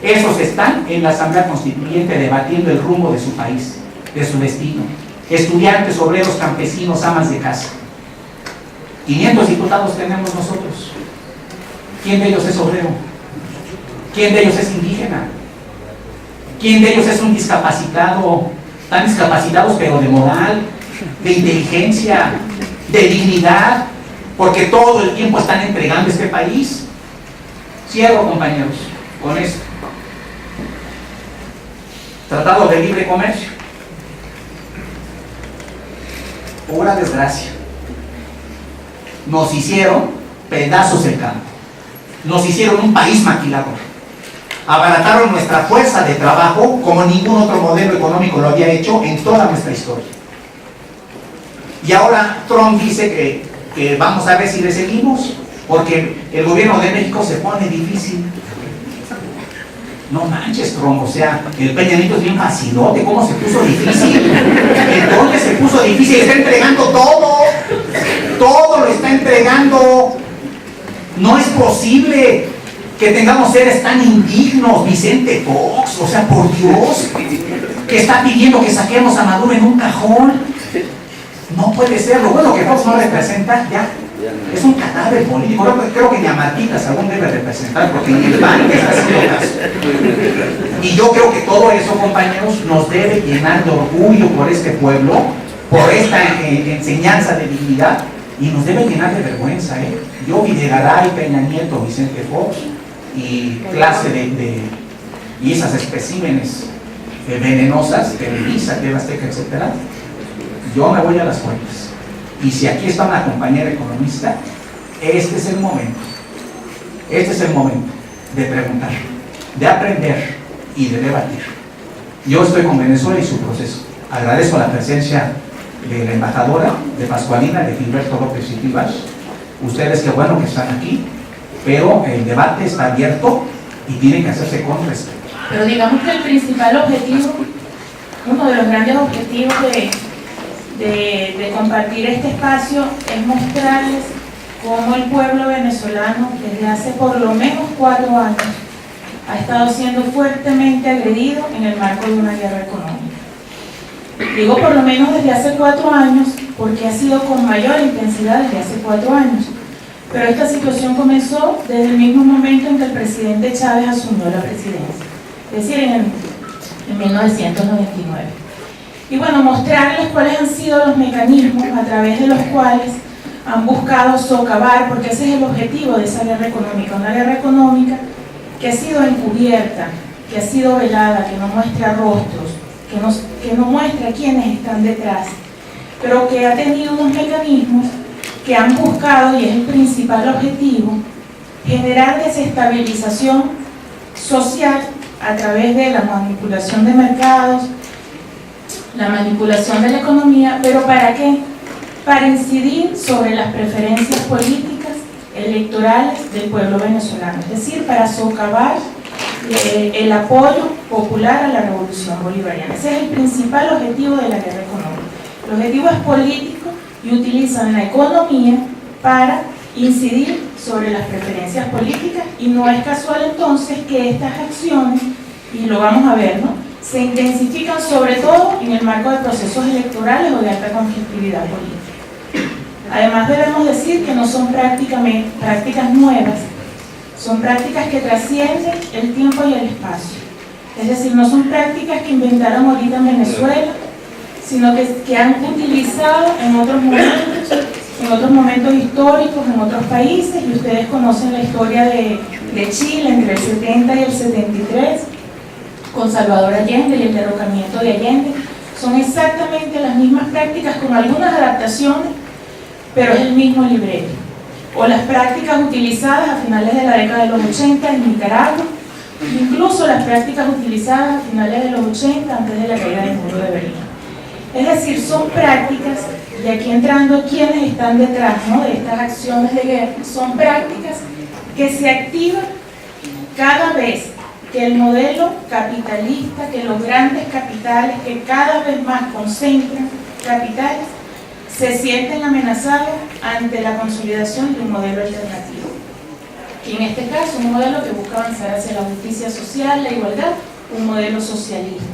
Esos están en la Asamblea Constituyente debatiendo el rumbo de su país, de su destino. Estudiantes, obreros, campesinos, amas de casa. 500 diputados tenemos nosotros. ¿Quién de ellos es obrero? ¿Quién de ellos es indígena? ¿Quién de ellos es un discapacitado? Están discapacitados, pero de moral, de inteligencia, de dignidad, porque todo el tiempo están entregando este país. Cierro, compañeros, con esto. Tratado de libre comercio. Pura desgracia. Nos hicieron pedazos del campo. Nos hicieron un país maquilador. Abarataron nuestra fuerza de trabajo como ningún otro modelo económico lo había hecho en toda nuestra historia. Y ahora Trump dice que vamos a ver si le seguimos, porque el gobierno de México se pone difícil. No manches, Trump, o sea, el Peña Nieto es bien facilote. ¿Cómo se puso difícil? ¿Dónde se puso difícil? Está entregando todo lo está entregando. No es posible que tengamos seres tan indignos. Vicente Fox, o sea, por Dios, que está pidiendo que saquemos a Maduro en un cajón. No puede ser. Lo bueno que Fox no representa, ya, es un cadáver político. Creo que ni a Martitas aún debe representar, porque ni el PAN está haciendo caso. Y yo creo que todo eso, compañeros, nos debe llenar de orgullo por este pueblo, por esta enseñanza de dignidad, y nos debe llenar de vergüenza, Yo, Videgaray, Peña Nieto, Vicente Fox y clase y esas especímenes venenosas, Televisa, TV Azteca, etc. Yo me voy a las fuentes. Y si aquí está una compañera economista, este es el momento de preguntar, de aprender y de debatir. Yo estoy con Venezuela y su proceso. Agradezco la presencia de la embajadora, de Pascualina, de Gilberto López y Tibas. Ustedes, qué bueno que están aquí, pero el debate está abierto y tiene que hacerse con respeto. Pero digamos que el principal objetivo, uno de los grandes objetivos de compartir este espacio es mostrarles cómo el pueblo venezolano desde hace por lo menos 4 años ha estado siendo fuertemente agredido en el marco de una guerra económica. Digo por lo menos desde hace 4 años porque ha sido con mayor intensidad desde hace 4 años. Pero esta situación comenzó desde el mismo momento en que el presidente Chávez asumió la presidencia, es decir, en 1999. Y bueno, mostrarles cuáles han sido los mecanismos a través de los cuales han buscado socavar, porque ese es el objetivo de esa guerra económica, una guerra económica que ha sido encubierta, que ha sido velada, que no muestra rostros, que no muestra quiénes están detrás, pero que ha tenido unos mecanismos que han buscado, y es el principal objetivo, generar desestabilización social a través de la manipulación de mercados, la manipulación de la economía. ¿Pero para qué? Para incidir sobre las preferencias políticas electorales del pueblo venezolano, es decir, para socavar el apoyo popular a la revolución bolivariana. Ese es el principal objetivo de la guerra económica. El objetivo es político y utilizan la economía para incidir sobre las preferencias políticas, y no es casual entonces que estas acciones, y lo vamos a ver, ¿no?, se intensifican sobre todo en el marco de procesos electorales o de alta conflictividad política. Además, debemos decir que no son prácticas nuevas, son prácticas que trascienden el tiempo y el espacio. Es decir, no son prácticas que inventaron ahorita en Venezuela, sino que han utilizado en otros momentos históricos, en otros países, y ustedes conocen la historia de Chile entre el 70 y el 73, con Salvador Allende y el derrocamiento de Allende. Son exactamente las mismas prácticas con algunas adaptaciones, pero es el mismo libreto. O las prácticas utilizadas a finales de la década de los 80 en Nicaragua, incluso las prácticas utilizadas a finales de los 80 antes de la caída del muro de Berlín. Es decir, son prácticas, y aquí entrando quienes están detrás, ¿no?, de estas acciones de guerra, son prácticas que se activan cada vez que el modelo capitalista, que los grandes capitales, que cada vez más concentran capitales, se sienten amenazados ante la consolidación de un modelo alternativo. Y en este caso, un modelo que busca avanzar hacia la justicia social, la igualdad, un modelo socialista.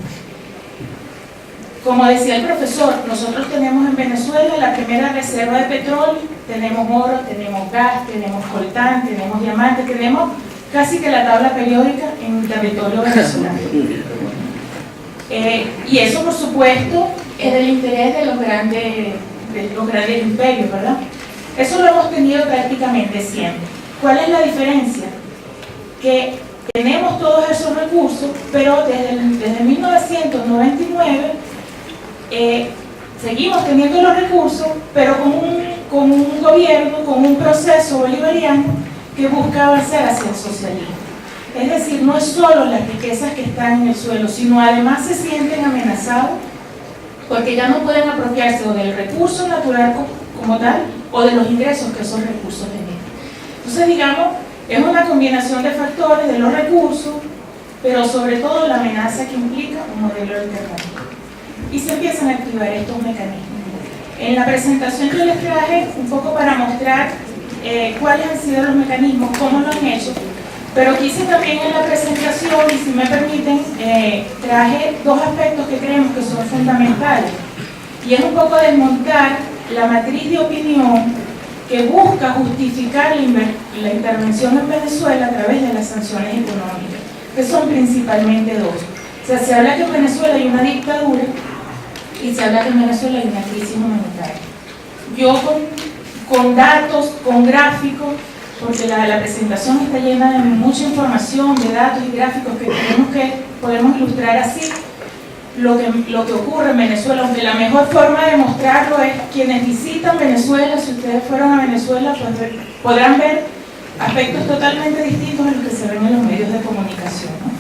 Como decía el profesor, nosotros tenemos en Venezuela la primera reserva de petróleo, tenemos oro, tenemos gas, tenemos coltán, tenemos diamantes, tenemos casi que la tabla periódica en territorio venezolano. Y eso, por supuesto, es del interés de los grandes imperios, ¿verdad? Eso lo hemos tenido prácticamente siempre. ¿Cuál es la diferencia? Que tenemos todos esos recursos, pero desde 1999 seguimos teniendo los recursos, pero con un gobierno, con un proceso bolivariano que busca avanzar hacia el socialismo. Es decir, no es solo las riquezas que están en el suelo, sino además se sienten amenazados porque ya no pueden apropiarse o del recurso natural como tal o de los ingresos que esos recursos generan. Entonces, digamos, es una combinación de factores, de los recursos, pero sobre todo la amenaza que implica un modelo alternativo. Y se empiezan a activar estos mecanismos. En la presentación yo les traje un poco para mostrar cuáles han sido los mecanismos, cómo lo han hecho, pero quise también en la presentación, y si me permiten, traje dos aspectos que creemos que son fundamentales, y es un poco desmontar la matriz de opinión que busca justificar la intervención en Venezuela a través de las sanciones económicas, que son principalmente dos. O sea, se habla que en Venezuela hay una dictadura y se habla que en Venezuela hay una crisis humanitaria. Yo con datos, con gráficos, porque la presentación está llena de mucha información, de datos y gráficos que podemos ilustrar así lo que ocurre en Venezuela, aunque la mejor forma de mostrarlo es quienes visitan Venezuela. Si ustedes fueron a Venezuela, pues podrán ver aspectos totalmente distintos a los que se ven en los medios de comunicación, ¿no?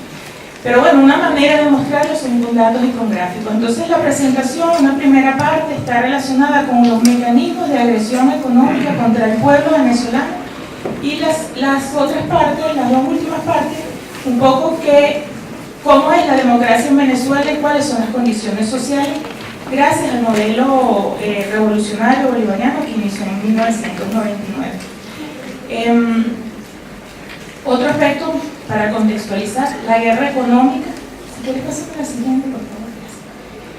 Pero bueno, una manera de mostrarlo son con datos y con gráficos. Entonces la presentación, una primera parte, está relacionada con los mecanismos de agresión económica contra el pueblo venezolano, y las otras partes, las dos últimas partes, un poco cómo es la democracia en Venezuela y cuáles son las condiciones sociales gracias al modelo revolucionario bolivariano que inició en 1999. Otro aspecto para contextualizar, la guerra económica. Si quieres pasar a la siguiente, por favor.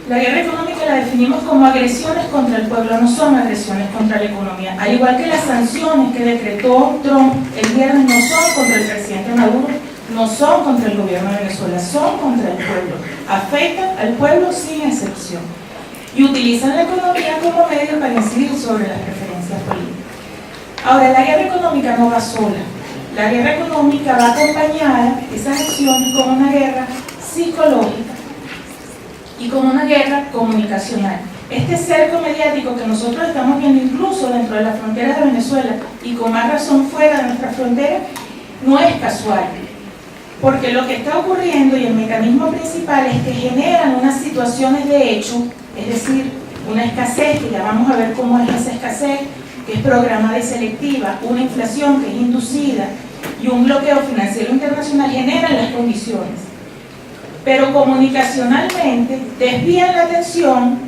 La guerra económica la definimos como agresiones contra el pueblo, no son agresiones contra la economía. Al igual que las sanciones que decretó Trump el viernes no son contra el presidente Maduro, no son contra el gobierno de Venezuela, son contra el pueblo. Afectan al pueblo sin excepción. Y utilizan la economía como medio para incidir sobre las preferencias políticas. Ahora, la guerra económica no va sola. La guerra económica va acompañada, esas acciones, con una guerra psicológica y con una guerra comunicacional. Este cerco mediático que nosotros estamos viendo incluso dentro de las fronteras de Venezuela y con más razón fuera de nuestra frontera, no es casual. Porque lo que está ocurriendo y el mecanismo principal es que generan unas situaciones de hecho, es decir, una escasez, que ya vamos a ver cómo es esa escasez, que es programada y selectiva, una inflación que es inducida y un bloqueo financiero internacional generan las condiciones. Pero comunicacionalmente desvían la atención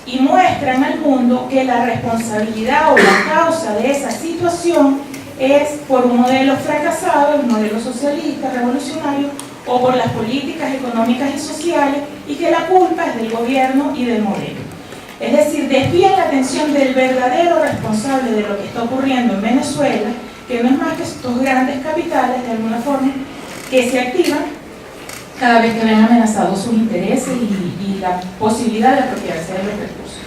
y muestran al mundo que la responsabilidad o la causa de esa situación es por un modelo fracasado, el modelo socialista, revolucionario, o por las políticas económicas y sociales, y que la culpa es del gobierno y del modelo. Es decir, desvían la atención del verdadero responsable de lo que está ocurriendo en Venezuela, que no es más que estos grandes capitales, de alguna forma, que se activan cada vez que ven amenazados sus intereses y la posibilidad de apropiarse de los recursos.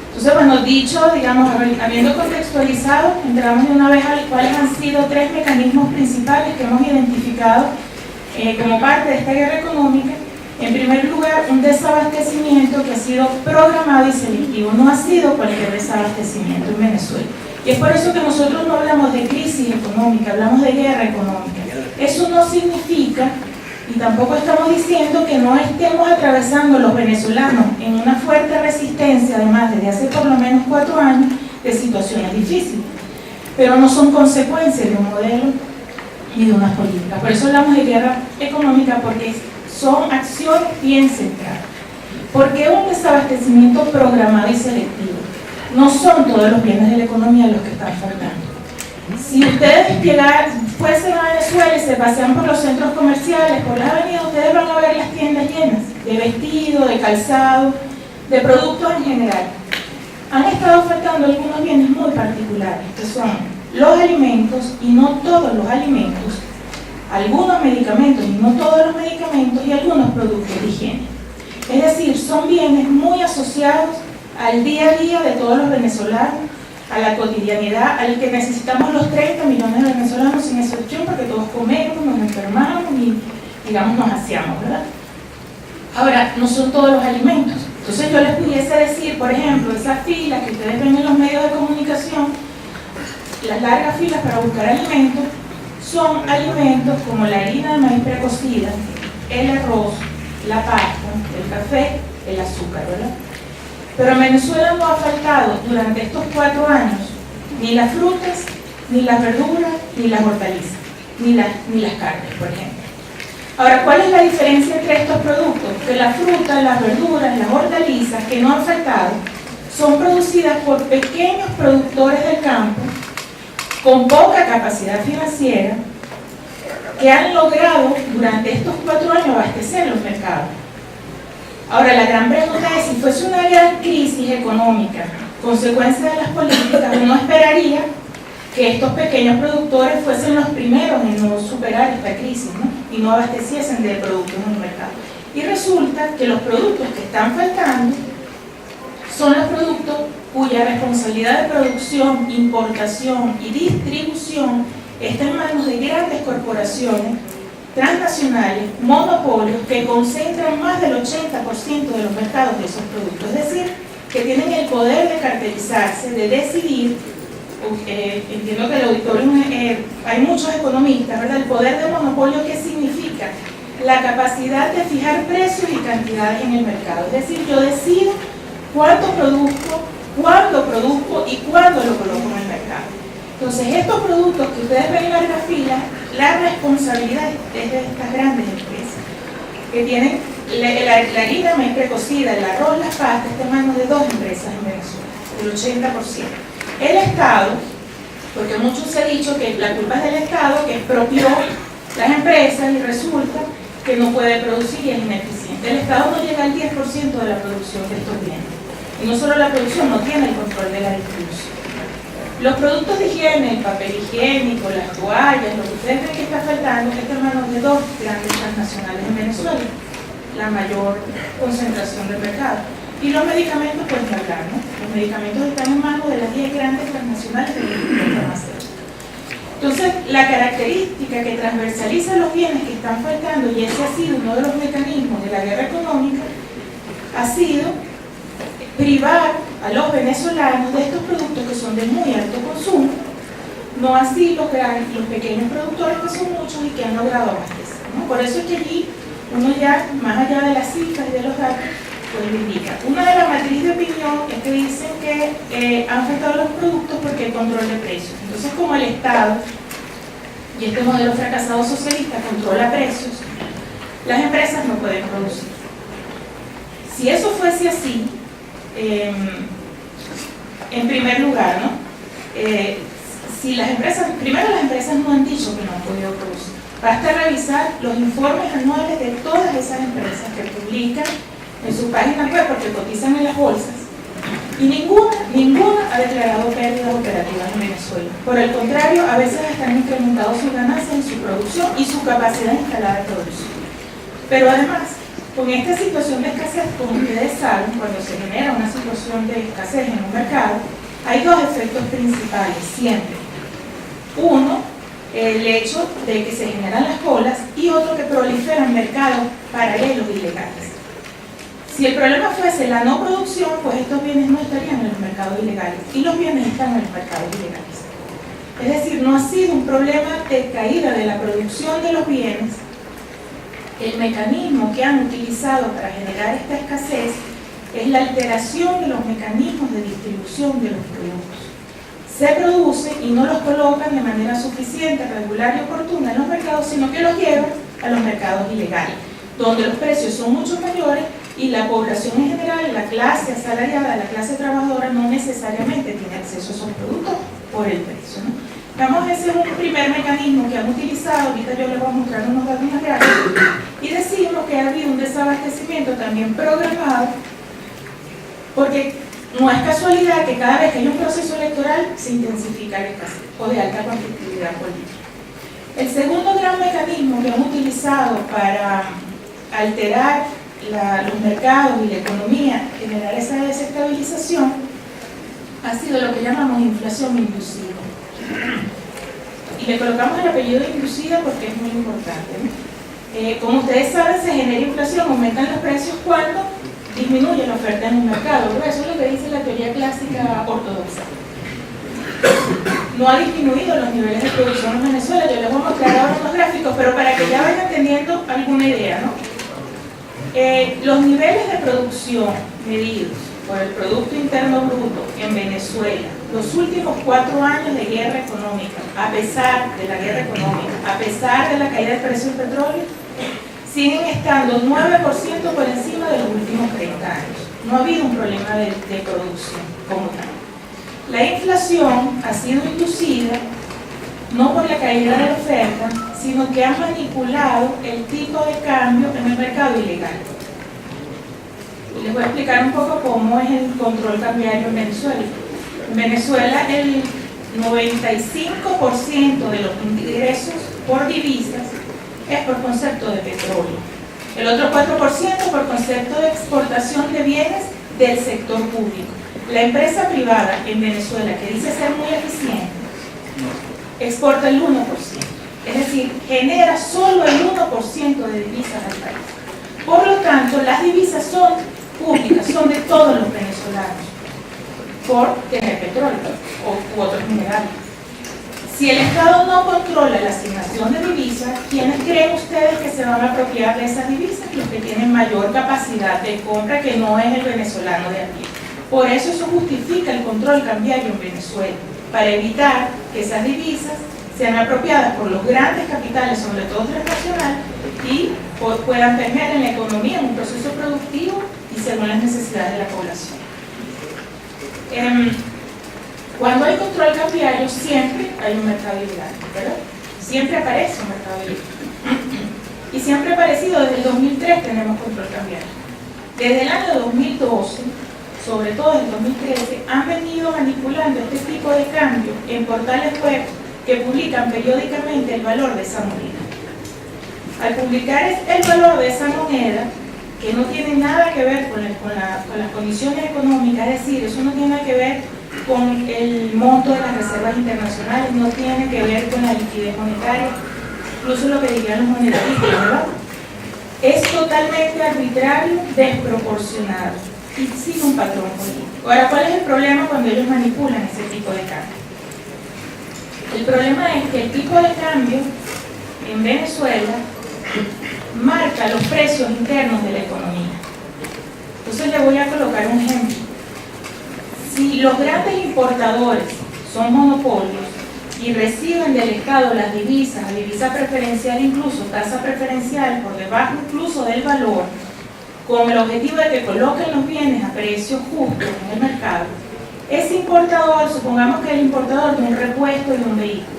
Entonces, bueno, dicho, digamos, habiendo contextualizado, entramos de una vez a cuáles han sido 3 mecanismos principales que hemos identificado como parte de esta guerra económica. En primer lugar, un desabastecimiento que ha sido programado y selectivo, no ha sido cualquier desabastecimiento en Venezuela. Y es por eso que nosotros no hablamos de crisis económica, hablamos de guerra económica. Eso no significa, y tampoco estamos diciendo que no estemos atravesando los venezolanos en una fuerte resistencia, además desde hace por lo menos 4 años, de situaciones difíciles. Pero no son consecuencias de un modelo ni de unas políticas. Por eso hablamos de guerra económica, porque son acciones bien centradas. Porque un desabastecimiento programado y selectivo. No son todos los bienes de la economía los que están faltando. Si ustedes fuesen a Venezuela y se pasean por los centros comerciales, por las avenidas, ustedes van a ver las tiendas llenas de vestido, de calzado, de productos en general. Han estado faltando algunos bienes muy particulares, que son los alimentos, y no todos los alimentos, algunos medicamentos y no todos los medicamentos, y algunos productos de higiene. Es decir, son bienes muy asociados al día a día de todos los venezolanos, a la cotidianidad, al que necesitamos los 30 millones de venezolanos sin excepción, porque todos comemos, nos enfermamos y, digamos, nos aseamos, ¿verdad? Ahora, no son todos los alimentos. Entonces yo les pudiese decir, por ejemplo, esas filas que ustedes ven en los medios de comunicación, las largas filas para buscar alimentos, son alimentos como la harina de maíz precocida, el arroz, la pasta, el café, el azúcar, ¿verdad? Pero en Venezuela no ha faltado durante estos 4 años ni las frutas, ni las verduras, ni las hortalizas, ni las carnes, por ejemplo. Ahora, ¿cuál es la diferencia entre estos productos? Que las frutas, las verduras, las hortalizas que no han faltado son producidas por pequeños productores del campo con poca capacidad financiera que han logrado durante estos 4 años abastecer los mercados. Ahora, la gran pregunta es, si fuese una gran crisis económica, consecuencia de las políticas, uno esperaría que estos pequeños productores fuesen los primeros en no superar esta crisis, ¿no? Y no abasteciesen de productos en el mercado. Y resulta que los productos que están faltando son los productos cuya responsabilidad de producción, importación y distribución está en manos de grandes corporaciones transnacionales, monopolios que concentran más del 80% de los mercados de esos productos, es decir, que tienen el poder de cartelizarse, de decidir. Entiendo que el auditorio hay muchos economistas, ¿verdad? El poder de monopolio, ¿qué significa? La capacidad de fijar precios y cantidades en el mercado, es decir, yo decido cuánto produzco, cuándo produzco y cuándo lo coloco en el mercado. Entonces, estos productos que ustedes ven en largas filas, la responsabilidad es de estas grandes empresas, que tienen la harina maíz precocida, el arroz, las pastas, está en manos de 2 empresas en Venezuela, el 80%. El Estado, porque mucho se ha dicho que la culpa es del Estado, que expropió las empresas y resulta que no puede producir y es ineficiente. El Estado no llega al 10% de la producción de estos bienes. Y no solo la producción, no tiene el control de la distribución. Los productos de higiene, el papel higiénico, las toallas, lo que ustedes ven que está faltando, está en manos de 2 grandes transnacionales en Venezuela, la mayor concentración del mercado. Y los medicamentos, pues ni hablar, ¿no? Los medicamentos están en manos de las 10 grandes transnacionales de la industria farmacéutica. Entonces, la característica que transversaliza los bienes que están faltando, y ese ha sido uno de los mecanismos de la guerra económica, ha sido privar a los venezolanos de estos productos que son de muy alto consumo, no así los pequeños productores, que son muchos y que han logrado abastecer, ¿no? Por eso es que allí uno ya, más allá de las cifras y de los datos, pues lo indica. Una de las matrices de opinión es que dicen que han faltado los productos porque hay control de precios. Entonces, como el Estado y este modelo fracasado socialista controla precios, las empresas no pueden producir. Si eso fuese así, En primer lugar, ¿no? Si las empresas, primero las empresas no han dicho que no han podido producir. Basta revisar los informes anuales de todas esas empresas que publican en su página web porque cotizan en las bolsas y ninguna ha declarado pérdidas operativas en Venezuela. Por el contrario, a veces hasta han incrementado sus ganancias en su producción y su capacidad instalada de producción. Pero además, con esta situación de escasez, como ustedes saben, cuando se genera una situación de escasez en un mercado, hay dos efectos principales siempre. Uno, el hecho de que se generan las colas y otro que proliferan mercados paralelos ilegales. Si el problema fuese la no producción, pues estos bienes no estarían en los mercados ilegales y los bienes están en los mercados ilegales. Es decir, no ha sido un problema de caída de la producción de los bienes. El mecanismo que han utilizado para generar esta escasez es la alteración de los mecanismos de distribución de los productos. Se producen y no los colocan de manera suficiente, regular y oportuna en los mercados, sino que los llevan a los mercados ilegales, donde los precios son mucho mayores y la población en general, la clase asalariada, la clase trabajadora, no necesariamente tiene acceso a esos productos por el precio, ¿no? Vamos, ese es un primer mecanismo que han utilizado. Ahorita yo les voy a mostrar unos datos más gráficos y decimos que ha habido un desabastecimiento también programado, porque no es casualidad que cada vez que hay un proceso electoral se intensifica la escasez o de alta conflictividad política. El segundo gran mecanismo que han utilizado para alterar los mercados y la economía, generar esa desestabilización, ha sido lo que llamamos inflación inducida. Y le colocamos el apellido inducida porque es muy importante, ¿no? Como ustedes saben, se genera inflación, aumentan los precios cuando disminuye la oferta en un mercado. Pero eso es lo que dice la teoría clásica ortodoxa. No ha disminuido los niveles de producción en Venezuela. Yo les voy a mostrar ahora unos gráficos, pero para que ya vayan teniendo alguna idea, ¿no? Los niveles de producción medidos por el Producto Interno Bruto en Venezuela, los últimos 4 años de guerra económica, a pesar de la guerra económica, a pesar de la caída del precio del petróleo, siguen estando 9% por encima de los últimos 30 años. No ha habido un problema de producción como tal. La inflación ha sido inducida no por la caída de la oferta, sino que han manipulado el tipo de cambio en el mercado ilegal. Les voy a explicar un poco cómo es el control cambiario en Venezuela. En Venezuela el 95% de los ingresos por divisas es por concepto de petróleo. El otro 4% por concepto de exportación de bienes del sector público. La empresa privada en Venezuela, que dice ser muy eficiente, exporta el 1%. Es decir, genera solo el 1% de divisas al país. Por lo tanto, las divisas son públicas, son de todos los venezolanos, por tener petróleo u otros minerales. Si el Estado no controla la asignación de divisas, ¿quiénes creen ustedes que se van a apropiar de esas divisas? Los que tienen mayor capacidad de compra, que no es el venezolano de aquí. Por eso justifica el control cambiario en Venezuela, para evitar que esas divisas sean apropiadas por los grandes capitales, sobre todo transnacionales, y puedan permear en la economía, en un proceso productivo y según las necesidades de la población. Cuando hay control cambiario, siempre hay un mercado ilegal, ¿verdad? Siempre aparece un mercado ilegal. Y siempre ha aparecido, desde el 2003 tenemos control cambiario. Desde el año 2012, sobre todo desde el 2013, han venido manipulando este tipo de cambio en portales web que publican periódicamente el valor de esa moneda. Al publicar el valor de esa moneda, que no tiene nada que ver con las condiciones económicas, es decir, eso no tiene nada que ver con el monto de las reservas internacionales, no tiene que ver con la liquidez monetaria, incluso lo que dirían los monetaristas, ¿verdad? Es totalmente arbitrario, desproporcionado y sin un patrón político. Ahora, ¿cuál es el problema cuando ellos manipulan ese tipo de cambio? El problema es que el tipo de cambio en Venezuela marca los precios internos de la economía. Entonces le voy a colocar un ejemplo. Si los grandes importadores son monopolios y reciben del Estado las divisas, la divisa preferencial incluso, tasa preferencial por debajo incluso del valor, con el objetivo de que coloquen los bienes a precios justos en el mercado, ese importador, supongamos que el importador de un repuesto y un vehículo,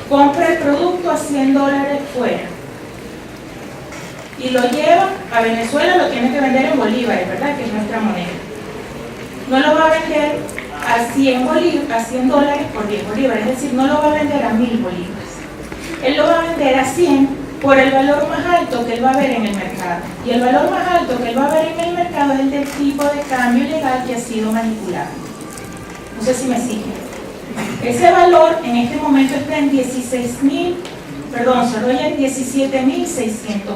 compra el producto a $100 fuera y lo lleva a Venezuela, lo tiene que vender en bolívares, ¿verdad? Que es nuestra moneda. No lo va a vender a $100 por 10 bolívares, es decir, no lo va a vender a 1000 bolívares. Él lo va a vender a 100 por el valor más alto que él va a ver en el mercado. Y el valor más alto que él va a ver en el mercado es el del tipo de cambio legal que ha sido manipulado. No sé si me siguen. Ese valor en este momento está en 17.600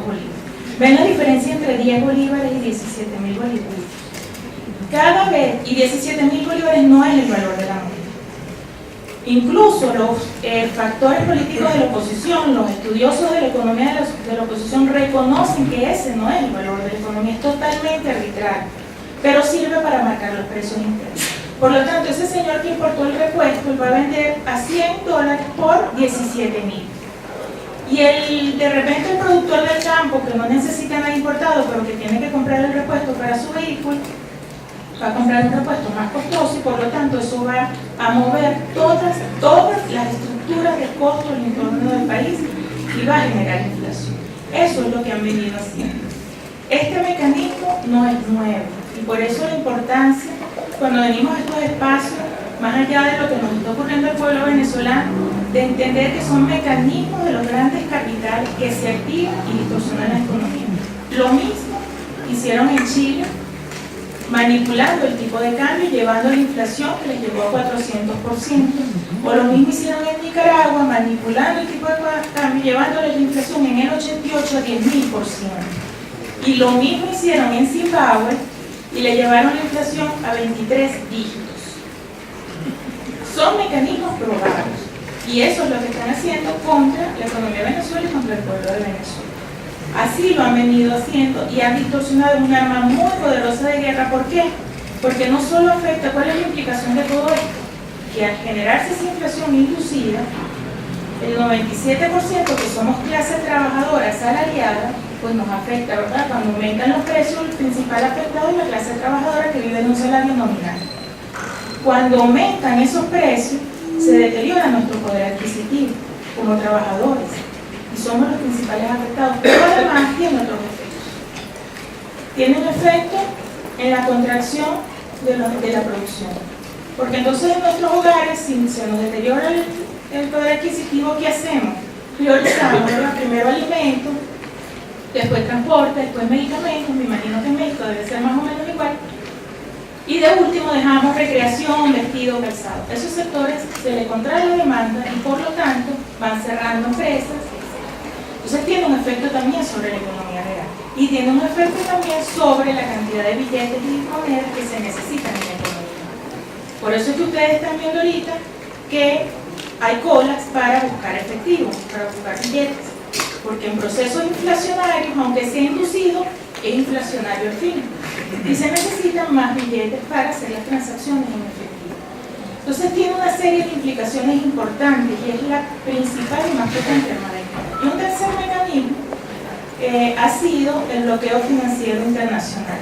bolívares. ¿Ven la diferencia entre 10 bolívares y 17.000 bolívares? Cada vez, y 17.000 bolívares no es el valor de la moneda. Incluso los factores políticos de la oposición, los estudiosos de la economía de la oposición reconocen que ese no es el valor de la economía, es totalmente arbitrario, pero sirve para marcar los precios internos. Por lo tanto, ese señor que importó el repuesto va a vender a $100 por 17.000. Y de repente el productor del campo que no necesita nada importado, pero que tiene que comprar el repuesto para su vehículo, va a comprar un repuesto más costoso y por lo tanto eso va a mover todas las estructuras de costo del entorno del país y va a generar inflación. Eso es lo que han venido haciendo. Este mecanismo no es nuevo y por eso la importancia, cuando venimos a estos espacios, más allá de lo que nos está ocurriendo al pueblo venezolano, de entender que son mecanismos de los grandes capitales que se activan y distorsionan la economía. Lo mismo hicieron en Chile, manipulando el tipo de cambio y llevando la inflación que les llegó a 400%. O lo mismo hicieron en Nicaragua, manipulando el tipo de cambio y llevándole la inflación en el 88 a 10.000%. Y lo mismo hicieron en Zimbabue y le llevaron la inflación a 23 dígitos. Son mecanismos probados y eso es lo que están haciendo contra la economía de Venezuela y contra el pueblo de Venezuela. Así lo han venido haciendo y han distorsionado un arma muy poderosa de guerra. ¿Por qué? Porque no solo afecta, ¿cuál es la implicación de todo esto? Que al generarse esa inflación inducida, el 97% que somos clase trabajadora asalariada, pues nos afecta, ¿verdad? Cuando aumentan los precios, el principal afectado es la clase trabajadora que vive en un salario nominal. Cuando aumentan esos precios, se deteriora nuestro poder adquisitivo como trabajadores y somos los principales afectados, pero además tiene otros efectos. Tiene un efecto en la contracción de la producción, porque entonces en nuestros hogares, si se nos deteriora el poder adquisitivo, ¿qué hacemos? Priorizamos primero alimentos, después transporte, después medicamentos. Me imagino que en México debe ser más o menos igual. Y de último dejamos recreación, vestido, calzado. A esos sectores se les contrae la demanda y por lo tanto van cerrando empresas. Entonces tiene un efecto también sobre la economía real. Y tiene un efecto también sobre la cantidad de billetes y monedas que se necesitan en la economía. Por eso es que ustedes están viendo ahorita que hay colas para buscar efectivo, para buscar billetes. Porque en procesos inflacionarios, aunque sea inducido, es inflacionario al fin. Y se necesitan más billetes para hacer las transacciones en efectivo. Entonces tiene una serie de implicaciones importantes y es la principal y más potente arma de guerra. Y un tercer mecanismo ha sido el bloqueo financiero internacional,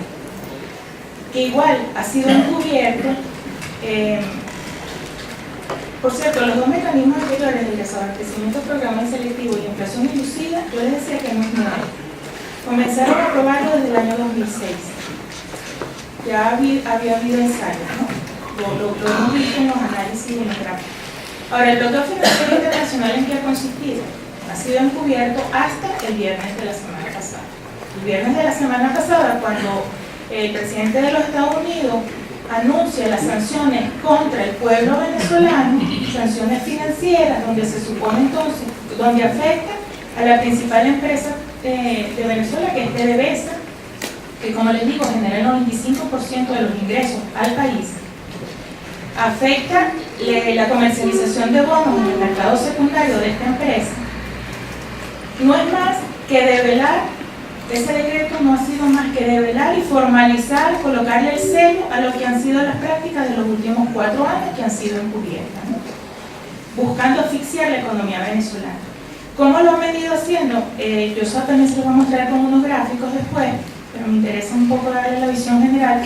que igual ha sido encubierto. Por cierto, los dos mecanismos anteriores, el desabastecimiento programado y selectivo y inflación inducida, yo les decía que no es nuevo. Comenzaron a probarlo desde el año 2006. Ya había habido ensayos, ¿no? Lo hemos visto en los análisis y en los gráficos. Ahora, el bloqueo financiero internacional, ¿en qué ha consistido? Ha sido encubierto hasta el viernes de la semana pasada. El viernes de la semana pasada, cuando el presidente de los Estados Unidos anuncia las sanciones contra el pueblo venezolano, sanciones financieras, donde se supone entonces, donde afecta a la principal empresa de Venezuela, que es PDVSA, que como les digo, genera el 95% de los ingresos al país, afecta la comercialización de bonos en el mercado secundario de esta empresa. No es más que develar, ese decreto no ha sido más que develar y formalizar, colocarle el sello a lo que han sido las prácticas de los últimos 4 años que han sido encubiertas, ¿no? Buscando asfixiar la economía venezolana. ¿Cómo lo han venido haciendo? Yo también se lo voy a mostrar con unos gráficos después. pero me interesa un poco darle la visión general.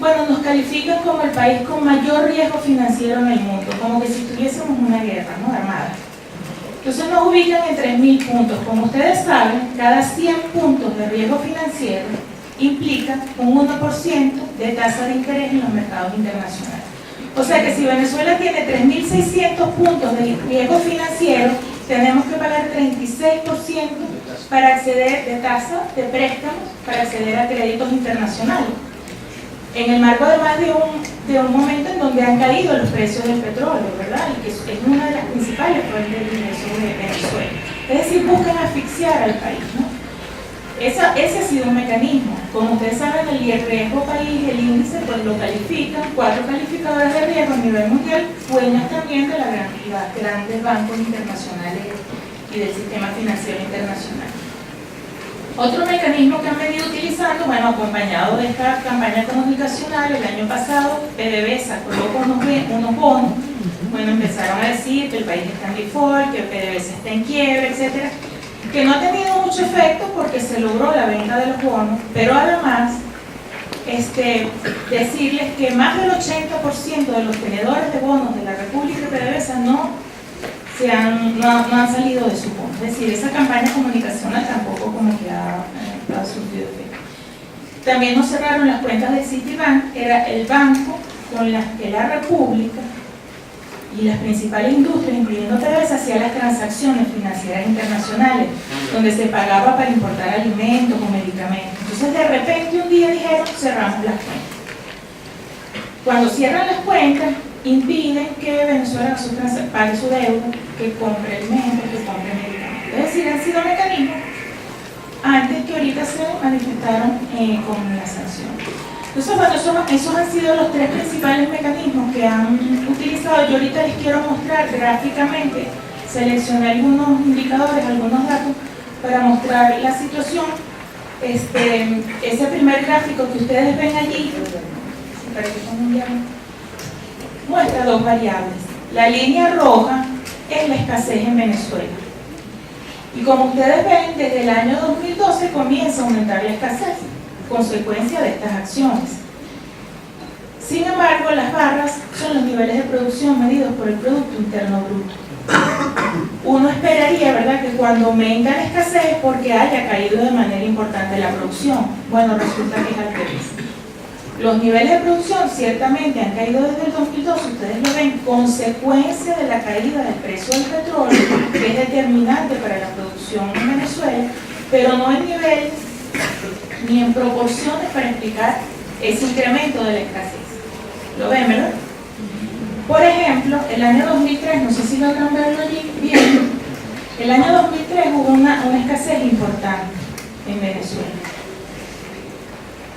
Bueno, nos califican como el país con mayor riesgo financiero en el mundo, como que si tuviésemos una guerra, ¿no?, armada. Entonces nos ubican en 3.000 puntos. Como ustedes saben, cada 100 puntos de riesgo financiero implica un 1% de tasa de interés en los mercados internacionales. O sea que si Venezuela tiene 3.600 puntos de riesgo financiero, tenemos que pagar 36% para acceder de tasa de préstamos, para acceder a créditos internacionales. En el marco además de un momento en donde han caído los precios del petróleo, ¿verdad? Y que es una de las principales fuentes de ingresos de Venezuela. Es decir, buscan asfixiar al país, ¿no? Ese ha sido un mecanismo. Como ustedes saben, el riesgo país, el índice, pues lo califican 4 calificadoras de riesgo a nivel mundial, dueñas también de las grandes bancos internacionales y del sistema financiero internacional. Otro mecanismo que han venido utilizando, bueno, acompañado de esta campaña comunicacional, el año pasado PDVSA colocó unos bonos, bueno, empezaron a decir que el país está en default, que PDVSA está en quiebra, etcétera, que no ha tenido mucho efecto porque se logró la venta de los bonos, pero además decirles que más del 80% de los tenedores de bonos de la República de PDVSA no han salido de su bono. Es decir, esa campaña comunicacional tampoco como que ha surtido efecto. También nos cerraron las cuentas de Citibank, era el banco con las que la República y las principales industrias, incluyendo PDVSA, hacían las transacciones financieras internacionales, donde se pagaba para importar alimentos o medicamentos. Entonces, de repente, un día dijeron, cerramos las cuentas. Cuando cierran las cuentas, impiden que Venezuela pague su deuda, que compre alimentos, que compre medicamentos. Es decir, han sido mecanismos antes que ahorita se manifestaron con la sanción. Entonces, bueno, esos han sido los 3 principales mecanismos que han utilizado. Yo ahorita les quiero mostrar gráficamente, seleccioné algunos indicadores, algunos datos para mostrar la situación. Ese primer gráfico que ustedes ven allí, muestra 2 variables. La línea roja es la escasez en Venezuela. Y como ustedes ven, desde el año 2012 comienza a aumentar la escasez, consecuencia de estas acciones. Sin embargo, las barras son los niveles de producción medidos por el Producto Interno Bruto. Uno esperaría, ¿verdad?, que cuando aumenta la escasez es porque haya caído de manera importante la producción. Bueno, resulta que es al revés. Los niveles de producción ciertamente han caído desde el 2012, ustedes lo ven, consecuencia de la caída del precio del petróleo, que es determinante para la producción en Venezuela, pero no en niveles ni en proporciones para explicar ese incremento de la escasez. ¿Lo ven, verdad? Por ejemplo, el año 2003, no sé si logran verlo allí bien, el año 2003 hubo una escasez importante en Venezuela,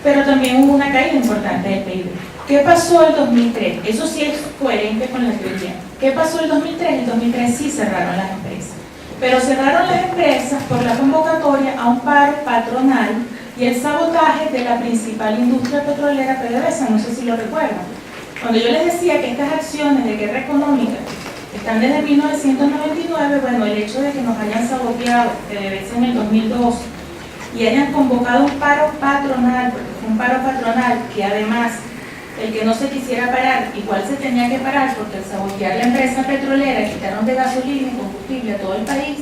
pero también hubo una caída importante del PIB. ¿Qué pasó el 2003? Eso sí es coherente con la teoría. ¿Qué pasó el 2003? El 2003 sí cerraron las empresas, pero cerraron las empresas por la convocatoria a un paro patronal y el sabotaje de la principal industria petrolera PDVSA, no sé si lo recuerdan. Cuando yo les decía que estas acciones de guerra económica están desde 1999, bueno, el hecho de que nos hayan saboteado PDVSA en el 2002 y hayan convocado un paro patronal, porque fue un paro patronal que además el que no se quisiera parar, igual se tenía que parar, porque al sabotear la empresa petrolera quitaron de gasolina y combustible a todo el país,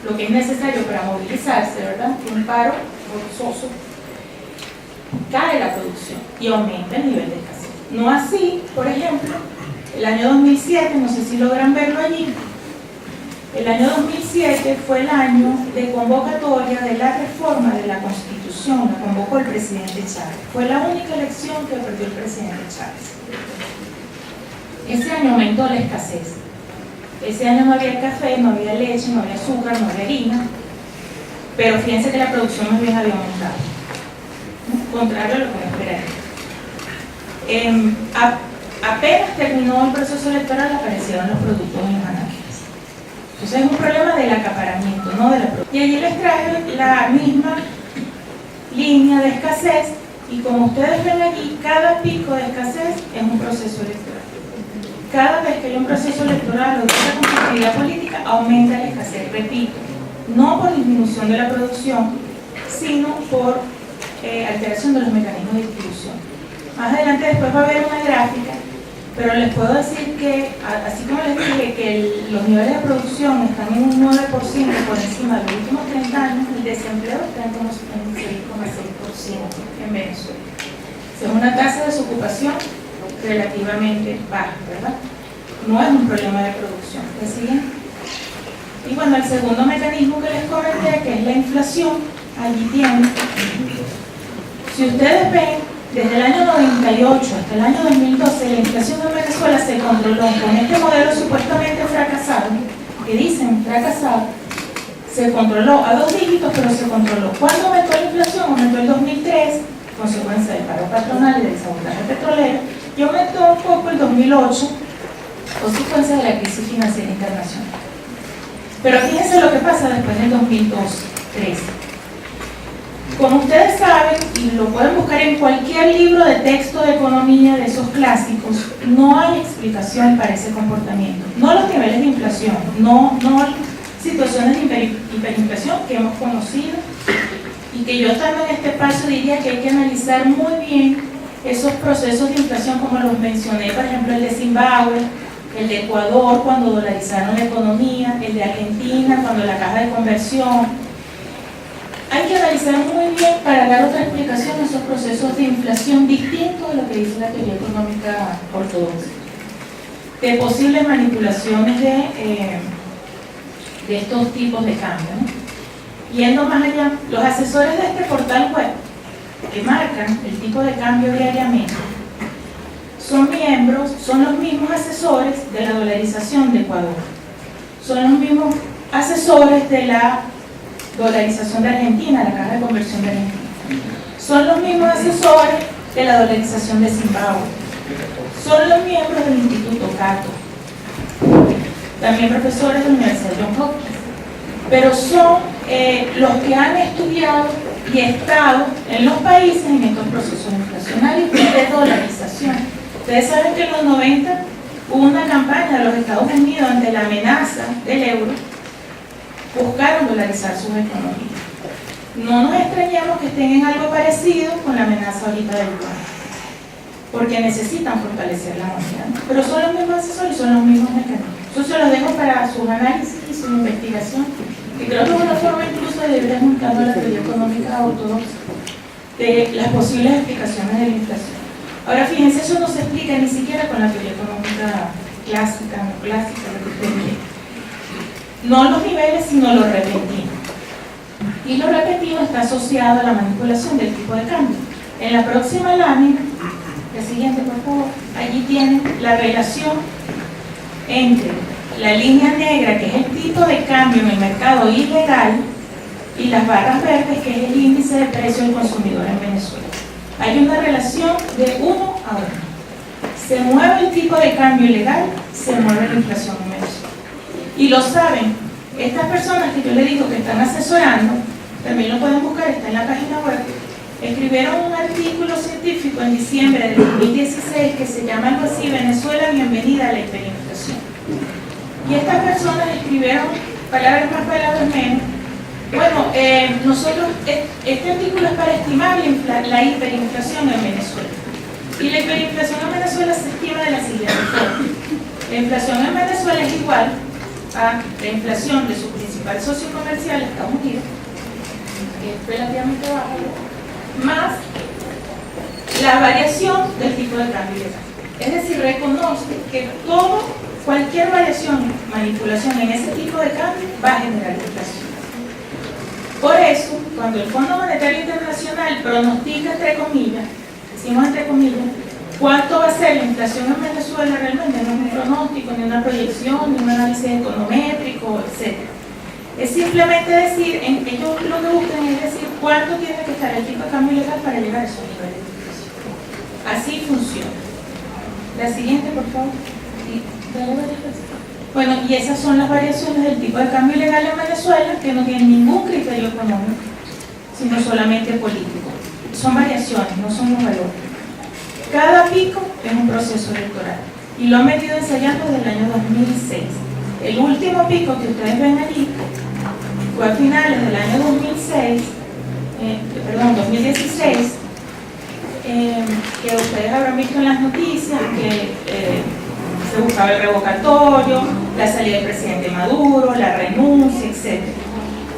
lo que es necesario para movilizarse, ¿verdad? Un paro forzoso, cae la producción y aumenta el nivel de escasez. No así, por ejemplo, el año 2007, no sé si logran verlo allí, el año 2007 fue el año de convocatoria de la reforma de la Constitución, la convocó el presidente Chávez. Fue la única elección que perdió el presidente Chávez. Ese año aumentó la escasez. Ese año no había café, no había leche, no había azúcar, no había harina, pero fíjense que la producción más bien había aumentado, ¿no? Contrario a lo que me esperaría. Apenas terminó el proceso electoral aparecieron los productos en los anaqueles. Entonces es un problema del acaparamiento, no de la producción. Y allí les traje la misma línea de escasez y como ustedes ven aquí, cada pico de escasez es un proceso electoral. Cada vez que hay un proceso electoral o de una conflictividad política, aumenta la escasez. Repito, no por disminución de la producción, sino por alteración de los mecanismos de distribución. Más adelante después va a haber una gráfica, pero les puedo decir que, así como les dije que los niveles de producción están en un 9% por encima de los últimos 30 años, el desempleo está en un 6,6% en Venezuela. Es una tasa de desocupación relativamente baja, ¿verdad? No es un problema de producción. ¿Me siguen? Y bueno, el segundo mecanismo que les comenté, que es la inflación, allí tienen. Si ustedes ven, desde el año 98 hasta el año 2012, la inflación en Venezuela se controló con este modelo supuestamente fracasado, que dicen fracasado, se controló a 2 dígitos, pero se controló. ¿Cuándo aumentó la inflación? Aumentó en 2003, consecuencia del paro patronal y del sabotaje petrolero, y aumentó un poco en 2008, consecuencia de la crisis financiera internacional. Pero fíjense lo que pasa después del 2013. Como ustedes saben, y lo pueden buscar en cualquier libro de texto de economía de esos clásicos, no hay explicación para ese comportamiento. No los niveles de inflación, no situaciones de hiperinflación que hemos conocido, y que yo estando en este paso diría que hay que analizar muy bien esos procesos de inflación como los mencioné, por ejemplo el de Zimbabue, el de Ecuador cuando dolarizaron la economía, el de Argentina cuando la caja de conversión. Hay que analizar muy bien para dar otra explicación a esos procesos de inflación distintos a lo que dice la teoría económica ortodoxa, de posibles manipulaciones de estos tipos de cambio, ¿no? Yendo más allá, los asesores de este portal web que marcan el tipo de cambio diariamente son miembros, son los mismos asesores de la dolarización de Ecuador, son los mismos asesores de la dolarización de Argentina, la caja de conversión de Argentina, son los mismos asesores de la dolarización de Zimbabue, son los miembros del Instituto Cato, también profesores de la Universidad de Johns Hopkins, pero son los que han estudiado y estado en los países en estos procesos inflacionarios de dolarización. Ustedes saben que en los 90 hubo una campaña de los Estados Unidos ante la amenaza del euro, buscaron dolarizar sus economías. No nos extrañemos que estén en algo parecido con la amenaza ahorita del yuan, porque necesitan fortalecer la moneda, ¿no? Pero son los mismos asesores, son los mismos mecanismos. Eso se los dejo para sus análisis y su investigación, que creo que es una forma incluso de ir desmontando la teoría económica ortodoxa de las posibles explicaciones de la inflación. Ahora fíjense, eso no se explica ni siquiera con la teoría económica clásica, no clásica, lo que ustedes quieren. No los niveles, sino lo repentino. Y lo repentino está asociado a la manipulación del tipo de cambio. En la próxima lámina, la siguiente por favor, allí tienen la relación entre la línea negra, que es el tipo de cambio en el mercado ilegal, y las barras verdes, que es el índice de precio del consumidor en Venezuela. Hay una relación de 1 a 1. Se mueve el tipo de cambio ilegal, se mueve la inflación en Venezuela. Y lo saben, estas personas que yo les digo que están asesorando, también lo pueden buscar, está en la página web, escribieron un artículo científico en diciembre de 2016 que se llama algo así, Venezuela, bienvenida a la hiperinflación. Y estas personas escribieron palabras más, palabras menos. Bueno, nosotros, este artículo es para estimar la hiperinflación en Venezuela. Y la hiperinflación en Venezuela se estima de la siguiente forma. La inflación en Venezuela es igual a la inflación de su principal socio comercial, Estados Unidos, que es relativamente baja, más la variación del tipo de cambio ilegal. Es decir, reconoce que cualquier variación, manipulación en ese tipo de cambio va a generar inflación. Por eso, cuando el Fondo Monetario Internacional pronostica, entre comillas, decimos entre comillas, cuánto va a ser la inflación en Venezuela, realmente no es un pronóstico, ni una proyección, ni un análisis econométrico, etc. Es simplemente decir, ellos lo que buscan es decir cuánto tiene que estar el tipo de cambio ilegal para llegar a esos niveles de inflación. Así funciona. La siguiente, por favor. Bueno, y esas son las variaciones del tipo de cambio ilegal en Venezuela, que no tienen ningún criterio económico, sino solamente político. Son variaciones, no son los valores. Cada pico es un proceso electoral y lo han venido ensayando desde el año 2006. El último pico que ustedes ven allí fue a finales del año 2006 2016, que ustedes habrán visto en las noticias, que se buscaba el revocatorio, la salida del presidente Maduro, la renuncia, etc.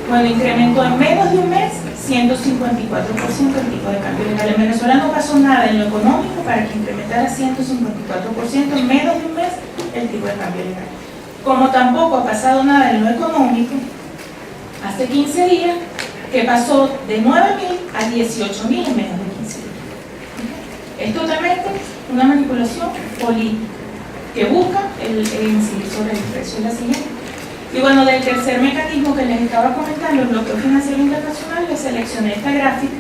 Bueno, incrementó en menos de un mes 154% el tipo de cambio legal. En Venezuela no pasó nada en lo económico para que incrementara 154% en menos de un mes el tipo de cambio legal. Como tampoco ha pasado nada en lo económico, hace 15 días que pasó de 9.000 a 18.000 en menos de 15 días. Es totalmente una manipulación política que busca el incidir sobre el precio de la siguiente. Y bueno, del tercer mecanismo que les estaba comentando, el bloqueo financiero internacional, les seleccioné esta gráfica.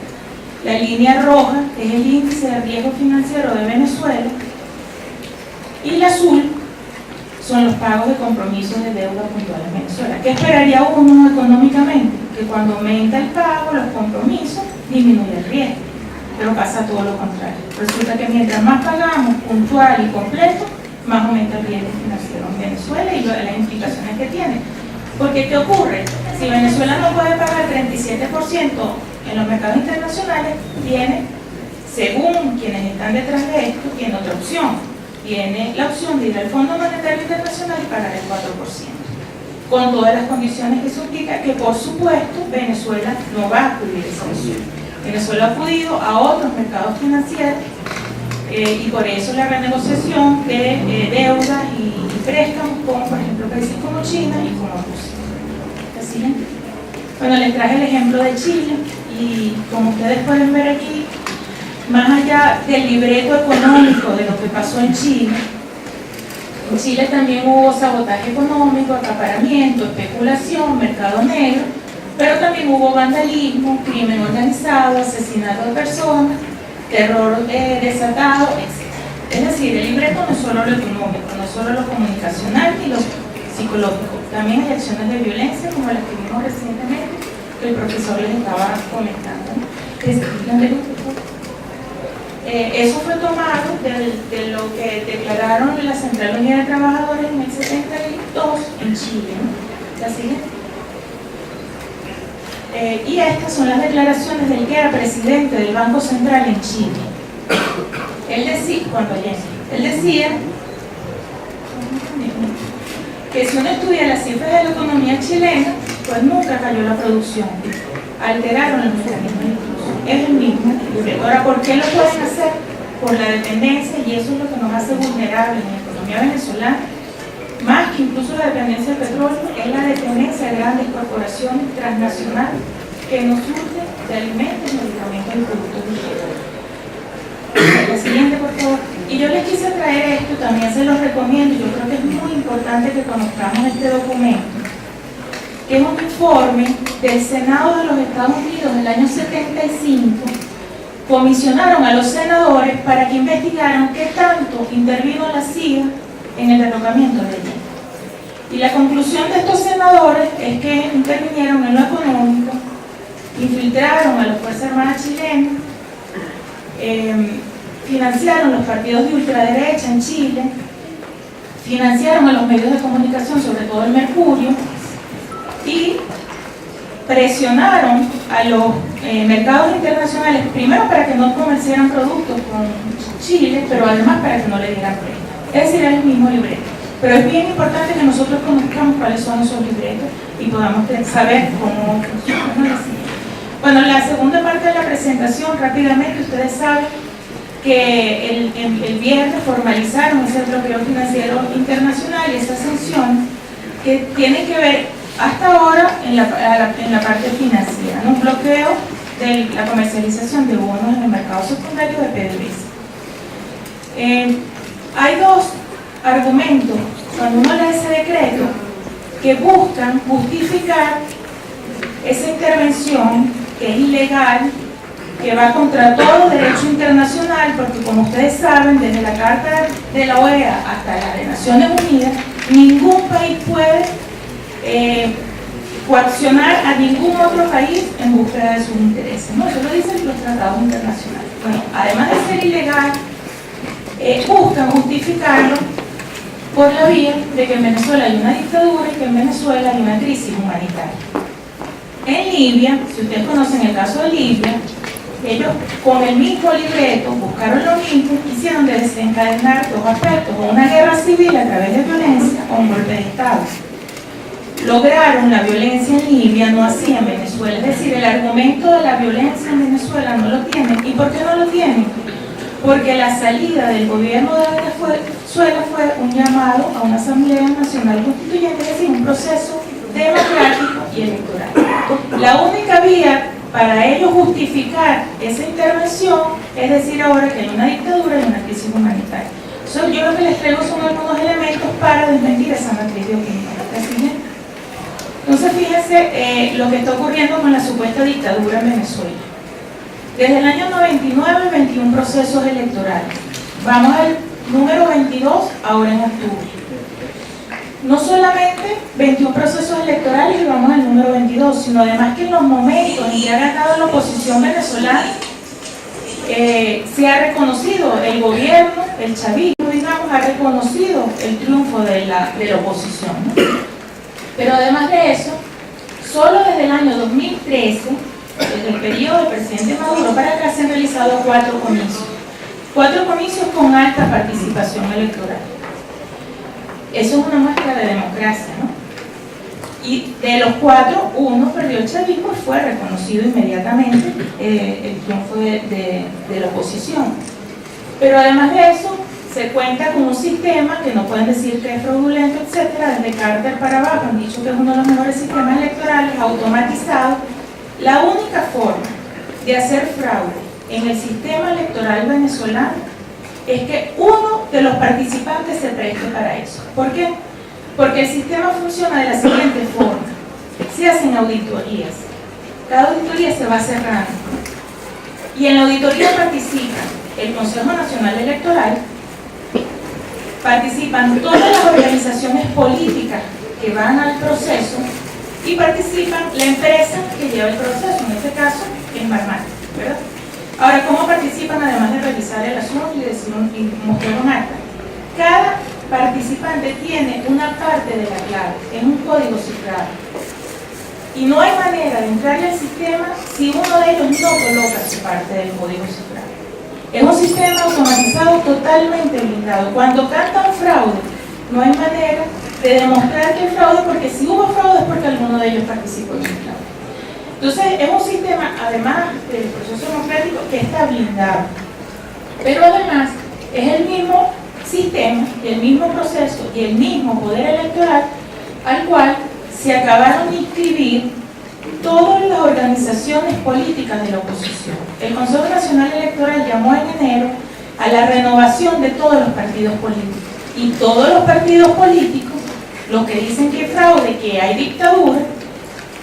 La línea roja es el índice de riesgo financiero de Venezuela y el azul son los pagos de compromisos de deuda puntuales en Venezuela. ¿Qué esperaría uno económicamente? Que cuando aumenta el pago, los compromisos, disminuye el riesgo. Pero pasa todo lo contrario. Resulta que mientras más pagamos puntual y completo, más aumenta el riesgo financiero en Venezuela y las implicaciones que tiene. Porque ¿qué ocurre? Si Venezuela no puede pagar 37% en los mercados internacionales, tiene, según quienes están detrás de esto, tiene otra opción. Tiene la opción de ir al Fondo Monetario Internacional y pagar el 4%. Con todas las condiciones que eso implica, que por supuesto Venezuela no va a acudir a esa opción. Venezuela ha acudido a otros mercados financieros y por eso la renegociación de deudas y préstamos con, por ejemplo, países como China y como Rusia. ¿La siguiente? Bueno, les traje el ejemplo de Chile y como ustedes pueden ver aquí, más allá del libreto económico de lo que pasó en Chile también hubo sabotaje económico, acaparamiento, especulación, mercado negro, pero también hubo vandalismo, crimen organizado, asesinato de personas, terror desatado, etc. Es decir, el libreto no es solo lo económico, no es solo lo comunicacional ni lo psicológico, también hay acciones de violencia como las que vimos recientemente, que el profesor les estaba comentando. Eso fue tomado de lo que declararon la Central Unida de Trabajadores en el 72 en Chile, ¿no? La siguiente. Y estas son las declaraciones del que era presidente del Banco Central en Chile. Él decía que si uno estudia las cifras de la economía chilena, pues nunca cayó la producción, alteraron los mecanismos de inclusión, es el mismo. Ahora, ¿por qué lo pueden hacer? Por la dependencia, y eso es lo que nos hace vulnerables en la economía venezolana, más que incluso la dependencia del petróleo, es la dependencia de grandes corporaciones transnacionales que nos surten de alimentos, medicamentos y productos digitales. La siguiente, por favor. Y yo les quise traer esto, también se los recomiendo, yo creo que es muy importante que conozcamos este documento, que es un informe del Senado de los Estados Unidos del año 75. Comisionaron a los senadores para que investigaran qué tanto intervino la CIA en el derrocamiento de ella. Y la conclusión de estos senadores es que intervinieron en lo económico, infiltraron a las Fuerzas Armadas chilenas, financiaron los partidos de ultraderecha en Chile, financiaron a los medios de comunicación, sobre todo el Mercurio, y presionaron a los mercados internacionales, primero para que no comerciaran productos con Chile, pero además para que no le dieran crédito. Es decir, es el mismo libreto. Pero es bien importante que nosotros conozcamos cuáles son esos libretos y podamos saber cómo funciona. Bueno, la segunda parte de la presentación, rápidamente, ustedes saben que el viernes formalizaron ese bloqueo financiero internacional y esas sanciones que tienen que ver hasta ahora en la parte financiera, ¿no? Un bloqueo de la comercialización de bonos en el mercado secundario de PDVSA. Hay dos argumentos cuando uno lee ese decreto que buscan justificar esa intervención que es ilegal, que va contra todo derecho internacional, porque como ustedes saben, desde la Carta de la OEA hasta la de Naciones Unidas, ningún país puede coaccionar a ningún otro país en búsqueda de sus intereses, ¿no? Eso lo dicen los tratados internacionales. Bueno, además de ser ilegal, buscan justificarlo por la vía de que en Venezuela hay una dictadura y que en Venezuela hay una crisis humanitaria. En Libia, si ustedes conocen el caso de Libia, ellos con el mismo libreto buscaron lo mismo, quisieron desencadenar dos aspectos, o una guerra civil a través de violencia o un golpe de Estado. Lograron la violencia en Libia, no así en Venezuela. Es decir, el argumento de la violencia en Venezuela no lo tienen. ¿Y por qué no lo tienen? Porque la salida del gobierno de Venezuela fue un llamado a una Asamblea Nacional Constituyente, es decir, un proceso democrático y electoral. La única vía para ellos justificar esa intervención es decir ahora que hay una dictadura y una crisis humanitaria. Yo lo que les traigo son algunos elementos para desmentir esa matriz de opinión. Entonces fíjense lo que está ocurriendo con la supuesta dictadura en Venezuela. Desde el año 99, 21 procesos electorales. Vamos al número 22, ahora en octubre. No solamente 21 procesos electorales y vamos al número 22, sino además que en los momentos en que ha ganado la oposición venezolana, se ha reconocido el gobierno, el chavismo, digamos, ha reconocido el triunfo de la oposición, ¿no? Pero además de eso, solo desde el año 2013, desde el periodo del presidente Maduro para acá, se han realizado 4 comicios. 4 comicios con alta participación electoral. Eso es una muestra de democracia, ¿no? Y de los 4, uno perdió el chavismo y fue reconocido inmediatamente el triunfo de la oposición. Pero además de eso, se cuenta con un sistema que no pueden decir que es fraudulento, etcétera, desde Carter para abajo han dicho que es uno de los mejores sistemas electorales, automatizado. La única forma de hacer fraude en el sistema electoral venezolano es que uno de los participantes se preste para eso. ¿Por qué? Porque el sistema funciona de la siguiente forma. Se hacen auditorías. Cada auditoría se va cerrando. Y en la auditoría participan el Consejo Nacional Electoral, participan todas las organizaciones políticas que van al proceso y participan la empresa que lleva el proceso, en este caso es Marmar, ¿verdad? Ahora, ¿cómo participan además de revisar el asunto y mostrar un acta? Cada participante tiene una parte de la clave, es un código cifrado. Y no hay manera de entrar al sistema si uno de ellos no coloca su parte del código cifrado. Es un sistema automatizado totalmente blindado. Cuando cantan fraude, no hay manera de demostrar que es fraude, porque si hubo fraude es porque alguno de ellos participó en el fraude. Entonces, es un sistema, además del proceso democrático, que está blindado. Pero además, es el mismo sistema, el mismo proceso y el mismo poder electoral al cual se acabaron de inscribir todas las organizaciones políticas de la oposición. El Consejo Nacional Electoral llamó en enero a la renovación de todos los partidos políticos. Y todos los partidos políticos, los que dicen que hay fraude, que hay dictadura,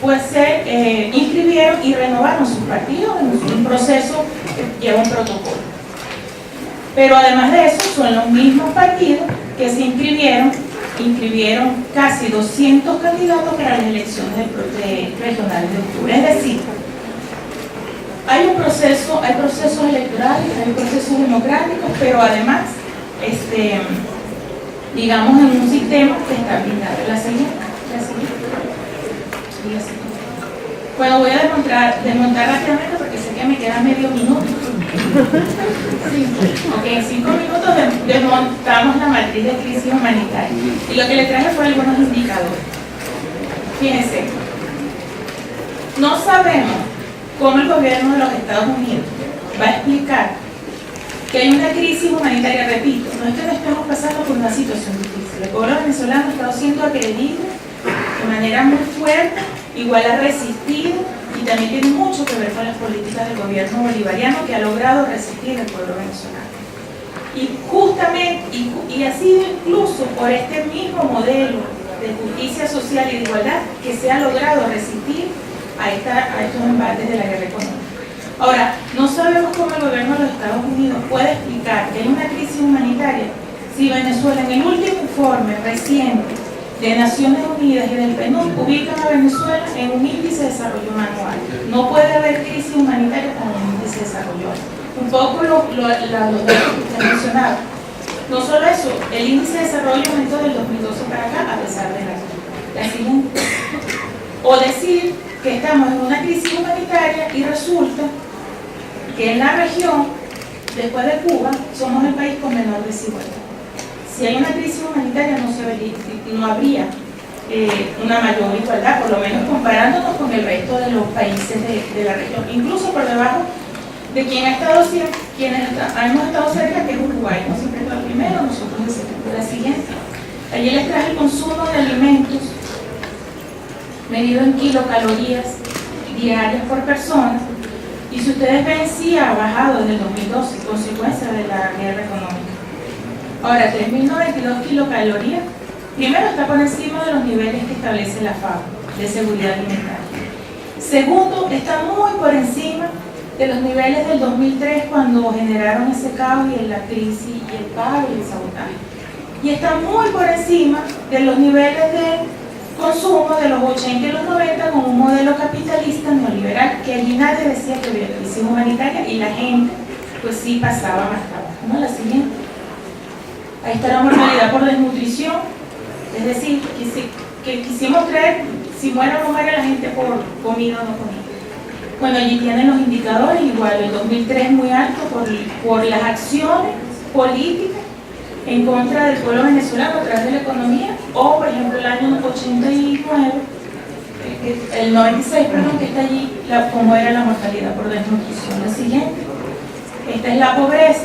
pues se inscribieron y renovaron sus partidos en un proceso que lleva un protocolo. Pero además de eso, son los mismos partidos que se inscribieron casi 200 candidatos para las elecciones regionales de octubre. Es decir, hay procesos electorales, hay procesos democráticos, pero además, digamos, en un sistema que está blindado. La siguiente. Bueno, voy a desmontar rápidamente porque sé que me queda medio minuto. Ok, en 5 minutos desmontamos la matriz de crisis humanitaria. Y lo que les traje fue algunos indicadores. Fíjense, no sabemos cómo el gobierno de los Estados Unidos va a explicar que hay una crisis humanitaria. Repito, no es que no estemos pasando por una situación difícil. El pueblo venezolano ha estado siendo agredido de manera muy fuerte, igual ha resistido, y también tiene mucho que ver con las políticas del gobierno bolivariano que ha logrado resistir al pueblo venezolano. Y justamente, y ha sido incluso por este mismo modelo de justicia social y de igualdad que se ha logrado resistir a estos embates de la guerra económica. Ahora, no sabemos cómo el gobierno de los Estados Unidos puede explicar que hay una crisis humanitaria si Venezuela, en el último informe reciente de Naciones Unidas y del PNUD, ubican a Venezuela en un índice de desarrollo anual. No puede haber crisis humanitaria con un índice de desarrollo anual. Un poco los datos que usted mencionaba. No solo eso, el índice de desarrollo aumentó del 2012 para acá a pesar de la siguiente. O decir que estamos en una crisis humanitaria y resulta que en la región, después de Cuba, somos el país con menor desigualdad. Si hay una crisis humanitaria no habría una mayor igualdad, por lo menos comparándonos con el resto de los países de la región, incluso por debajo de quien ha estado siempre, hemos estado cerca, que es Uruguay, no siempre fue el primero, nosotros el segundo. La siguiente. Allí les traje el consumo de alimentos medido en kilocalorías diarias por persona, y si ustedes ven, sí ha bajado desde el 2012, consecuencia de la guerra económica. Ahora, 3.092 kilocalorías, primero está por encima de los niveles que establece la FAO de seguridad alimentaria. Segundo, está muy por encima de los niveles del 2003, cuando generaron ese caos y la crisis y el paro y el sabotaje. Y está muy por encima de los niveles de consumo de los 80 y los 90 con un modelo capitalista neoliberal, que allí nadie decía que había crisis humanitaria y la gente pues sí pasaba más trabajo, ¿no? La siguiente. Ahí está la mortalidad por desnutrición, es decir, que quisimos creer si muere o no muere la gente por comida o no comida. Bueno, allí tienen los indicadores, igual el 2003 es muy alto por las acciones políticas en contra del pueblo venezolano a través de la economía, o por ejemplo el año 89, el 96, perdón, que está allí, cómo era la mortalidad por desnutrición. La siguiente, esta es la pobreza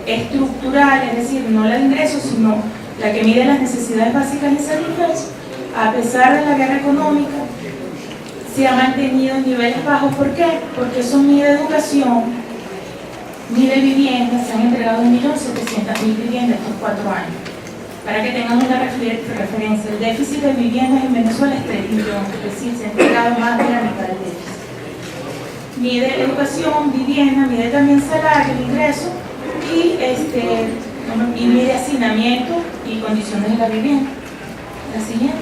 estructural, es decir, no la de ingresos, sino la que mide las necesidades básicas y sanitarias. A pesar de la guerra económica, se ha mantenido en niveles bajos. ¿Por qué? Porque eso mide educación, mide viviendas, se han entregado 1.700.000 viviendas estos 4 años. Para que tengan una referencia, el déficit de viviendas en Venezuela es 3 millones, es decir, se ha entregado más de la mitad del déficit. Mide educación, vivienda, mide también salario, ingreso y mide hacinamiento y condiciones de la vivienda. La siguiente.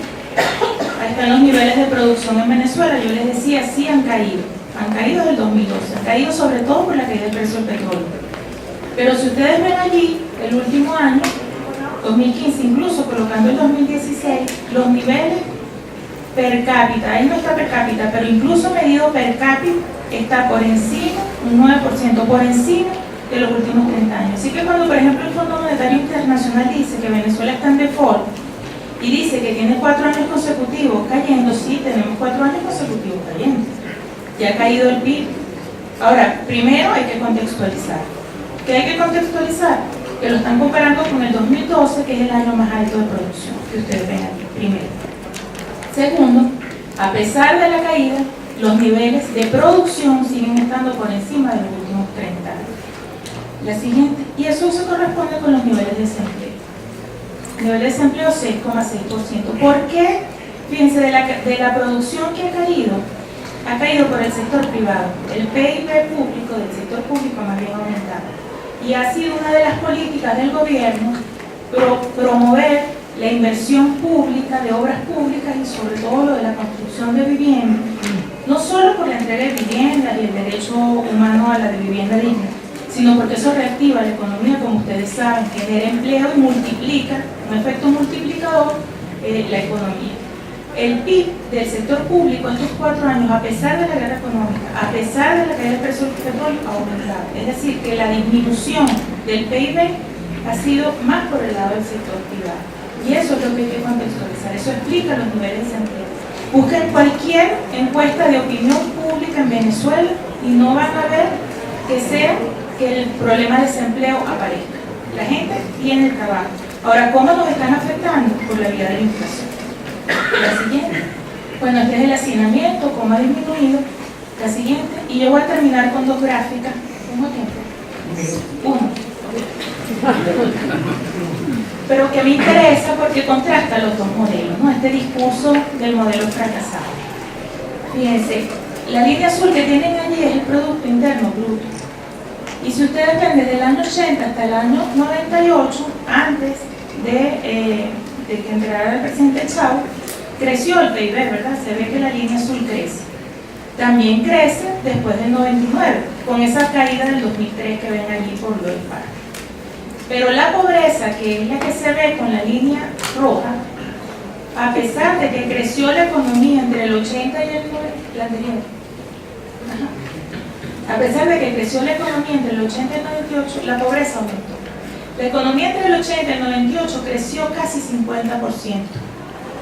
Ahí están los niveles de producción en Venezuela. Yo les decía, sí han caído desde el 2012, han caído sobre todo por la caída del precio del petróleo. Pero si ustedes ven allí, el último año, 2015, incluso colocando el 2016, los niveles per cápita, ahí no está per cápita, pero incluso medido per cápita, está por encima, un 9% por encima de los últimos 30 años. Así que cuando, por ejemplo, el Fondo Monetario Internacional dice que Venezuela está en default, y dice que tiene 4 años consecutivos cayendo, sí, tenemos 4 años consecutivos cayendo. Ya ha caído el PIB. Ahora, primero hay que contextualizar. ¿Qué hay que contextualizar? Que lo están comparando con el 2012, que es el año más alto de producción, que ustedes ven aquí, primero. Segundo, a pesar de la caída, los niveles de producción siguen estando por encima de los últimos 30 años. La siguiente, y eso se corresponde con los niveles de desempleo. Nivel de desempleo 6,6%. ¿Por qué? Fíjense, de la producción que ha caído por el sector privado. El PIB público del sector público más bien ha aumentado. Y ha sido una de las políticas del gobierno promover la inversión pública de obras públicas y sobre todo lo de la construcción de viviendas, no solo por la entrega de viviendas y el derecho humano a la de vivienda digna, sino porque eso reactiva la economía, como ustedes saben, genera empleo y multiplica, un efecto multiplicador, la economía. El PIB del sector público estos 4 años, a pesar de la guerra económica, a pesar de la caída del precio del petróleo, ha aumentado. Es decir, que la disminución del PIB ha sido más por el lado del sector privado. Y eso es lo que hay que contextualizar, eso explica los niveles de desempleo. Busquen cualquier encuesta de opinión pública en Venezuela y no van a ver que el problema de desempleo aparezca. La gente tiene el trabajo. Ahora, ¿cómo nos están afectando? Por la vía de la inflación. La siguiente. Bueno, este es el hacinamiento, cómo ha disminuido. La siguiente. Y yo voy a terminar con 2 gráficas. ¿Tengo tiempo? 1. Pero que me interesa porque contrasta los 2 modelos, ¿no? Este discurso del modelo fracasado. Fíjense, la línea azul que tienen allí es el Producto Interno Bruto. Y si ustedes ven desde el año 80 hasta el año 98, antes de que entrara el presidente Chávez, creció el PIB, ¿verdad? Se ve que la línea azul crece. También crece después del 99, con esa caída del 2003 que ven allí por lo del paro. Pero la pobreza, que es la que se ve con la línea roja, a pesar de que creció la economía entre el 80 y el 90, la anterior. A pesar de que creció la economía entre el 80 y el 98, la pobreza aumentó. La economía entre el 80 y el 98 creció casi 50%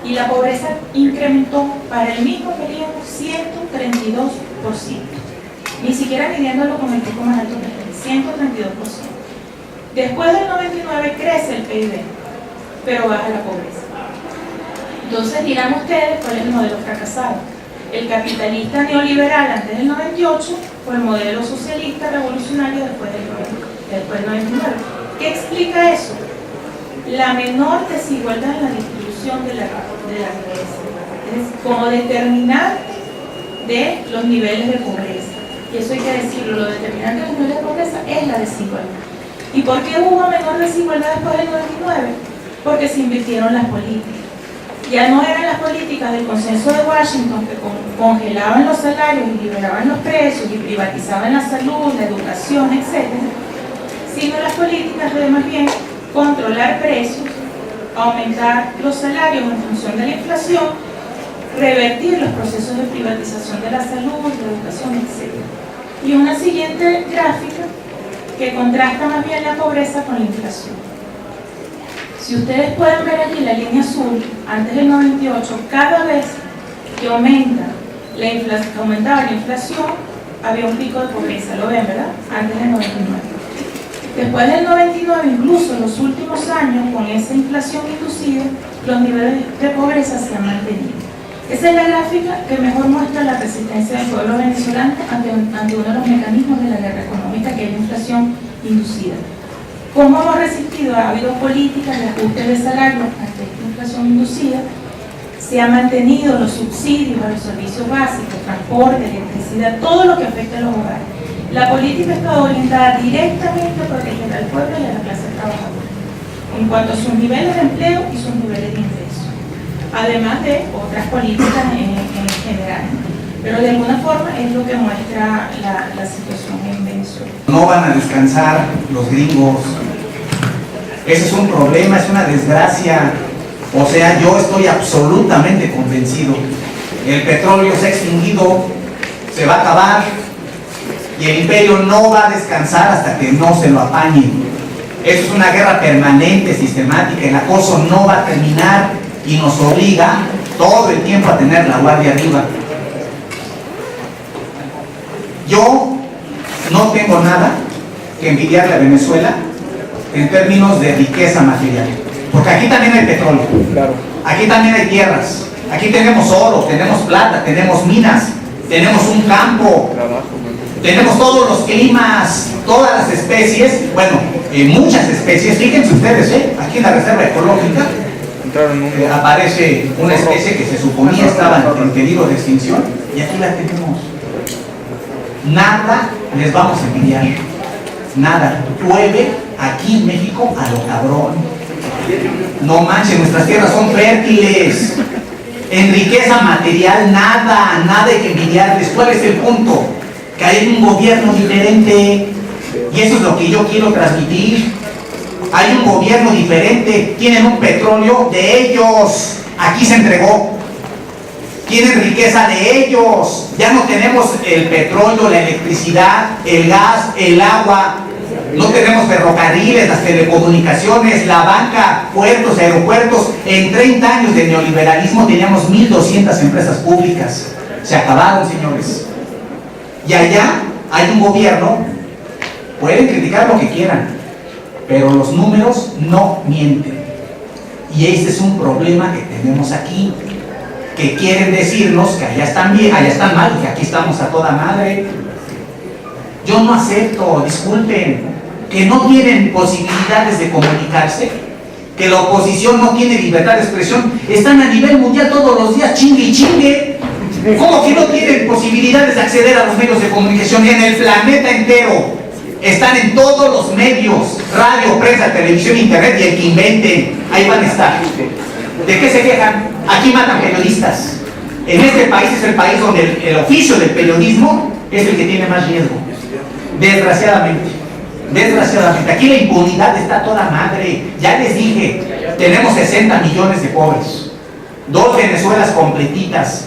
y la pobreza incrementó para el mismo periodo 132%. Ni siquiera midiéndolo con el pico más alto que es 132%. Después del 99 crece el PIB, pero baja la pobreza. Entonces dirán ustedes cuál es el modelo fracasado. El capitalista neoliberal antes del 98 o el modelo socialista revolucionario después del 99. ¿Qué explica eso? La menor desigualdad en la distribución de la riqueza. Es como determinante de los niveles de pobreza. Y eso hay que decirlo, lo determinante de los niveles de pobreza es la desigualdad. ¿Y por qué hubo menor desigualdad después del 99? Porque se invirtieron las políticas. Ya no eran las políticas del consenso de Washington que congelaban los salarios y liberaban los precios y privatizaban la salud, la educación, etc., sino las políticas de más bien controlar precios, aumentar los salarios en función de la inflación, revertir los procesos de privatización de la salud, de la educación, etc. Y una siguiente gráfica que contrasta más bien la pobreza con la inflación. Si ustedes pueden ver aquí la línea azul, antes del 98, cada vez que aumentaba la inflación, había un pico de pobreza, ¿lo ven, verdad? Antes del 99. Después del 99, incluso en los últimos años, con esa inflación inducida, los niveles de pobreza se han mantenido. Esa es la gráfica que mejor muestra la resistencia del pueblo venezolano ante uno de los mecanismos de la guerra económica, que es la inflación inducida. ¿Cómo hemos resistido? Ha habido políticas de ajuste de salario ante esta inflación inducida, se han mantenido los subsidios a los servicios básicos, transporte, electricidad, todo lo que afecta a los hogares. La política está orientada directamente a proteger al pueblo y a la clase trabajadora, en cuanto a sus niveles de empleo y sus niveles de ingreso, además de otras políticas en general. Pero de alguna forma es lo que muestra la situación en Venezuela. No van a descansar los gringos. Ese es un problema, es una desgracia. O sea, yo estoy absolutamente convencido. El petróleo se ha extinguido, se va a acabar, y el imperio no va a descansar hasta que no se lo apañe. Eso es una guerra permanente, sistemática. El acoso no va a terminar y nos obliga todo el tiempo a tener la guardia arriba. Yo no tengo nada que envidiarle a Venezuela en términos de riqueza material, porque aquí también hay petróleo, aquí también hay tierras, aquí tenemos oro, tenemos plata, tenemos minas, tenemos un campo, tenemos todos los climas, todas las especies, bueno, muchas especies. Fíjense ustedes, aquí en la reserva ecológica aparece una especie que se suponía estaba en peligro de extinción, y aquí la tenemos. Nada les vamos a envidiar, nada. Llueve aquí en México a lo cabrón. No manchen, nuestras tierras son fértiles. En riqueza material, nada hay que envidiarles. ¿Cuál es el punto? Que hay un gobierno diferente, y eso es lo que yo quiero transmitir. Hay un gobierno diferente, tienen un petróleo de ellos, aquí se entregó. Tienen riqueza de ellos. Ya no tenemos el petróleo, la electricidad, el gas, el agua. No tenemos ferrocarriles, las telecomunicaciones, la banca, puertos, aeropuertos. En 30 años de neoliberalismo teníamos 1.200 empresas públicas. Se acabaron, señores. Y allá hay un gobierno, pueden criticar lo que quieran, pero los números no mienten. Y este es un problema que tenemos aquí, que quieren decirnos que allá están bien, allá están mal, que aquí estamos a toda madre. Yo no acepto, disculpen, que no tienen posibilidades de comunicarse, que la oposición no tiene libertad de expresión. Están a nivel mundial todos los días, chingue y chingue. ¿Cómo que no tienen posibilidades de acceder a los medios de comunicación? En el planeta entero están en todos los medios, radio, prensa, televisión, internet, y el que inventen, ahí van a estar. ¿De qué se quejan? Aquí matan periodistas. En este país es el país donde el oficio del periodismo es el que tiene más riesgo. Desgraciadamente. Aquí la impunidad está toda madre. Ya les dije, tenemos 60 millones de pobres. 2 Venezuelas completitas.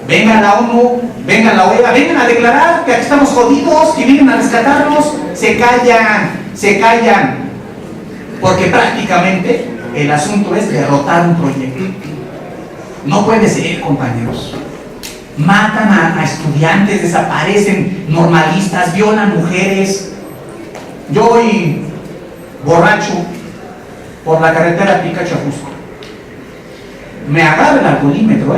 Venga la ONU, venga la OEA, vengan a declarar que aquí estamos jodidos, que vienen a rescatarnos. Se callan, porque prácticamente el asunto es derrotar un proyecto. No puede ser, compañeros. Matan a estudiantes, desaparecen normalistas, violan mujeres. Yo voy borracho por la carretera Picacho-Ajusco. Me agarra el alcoholímetro,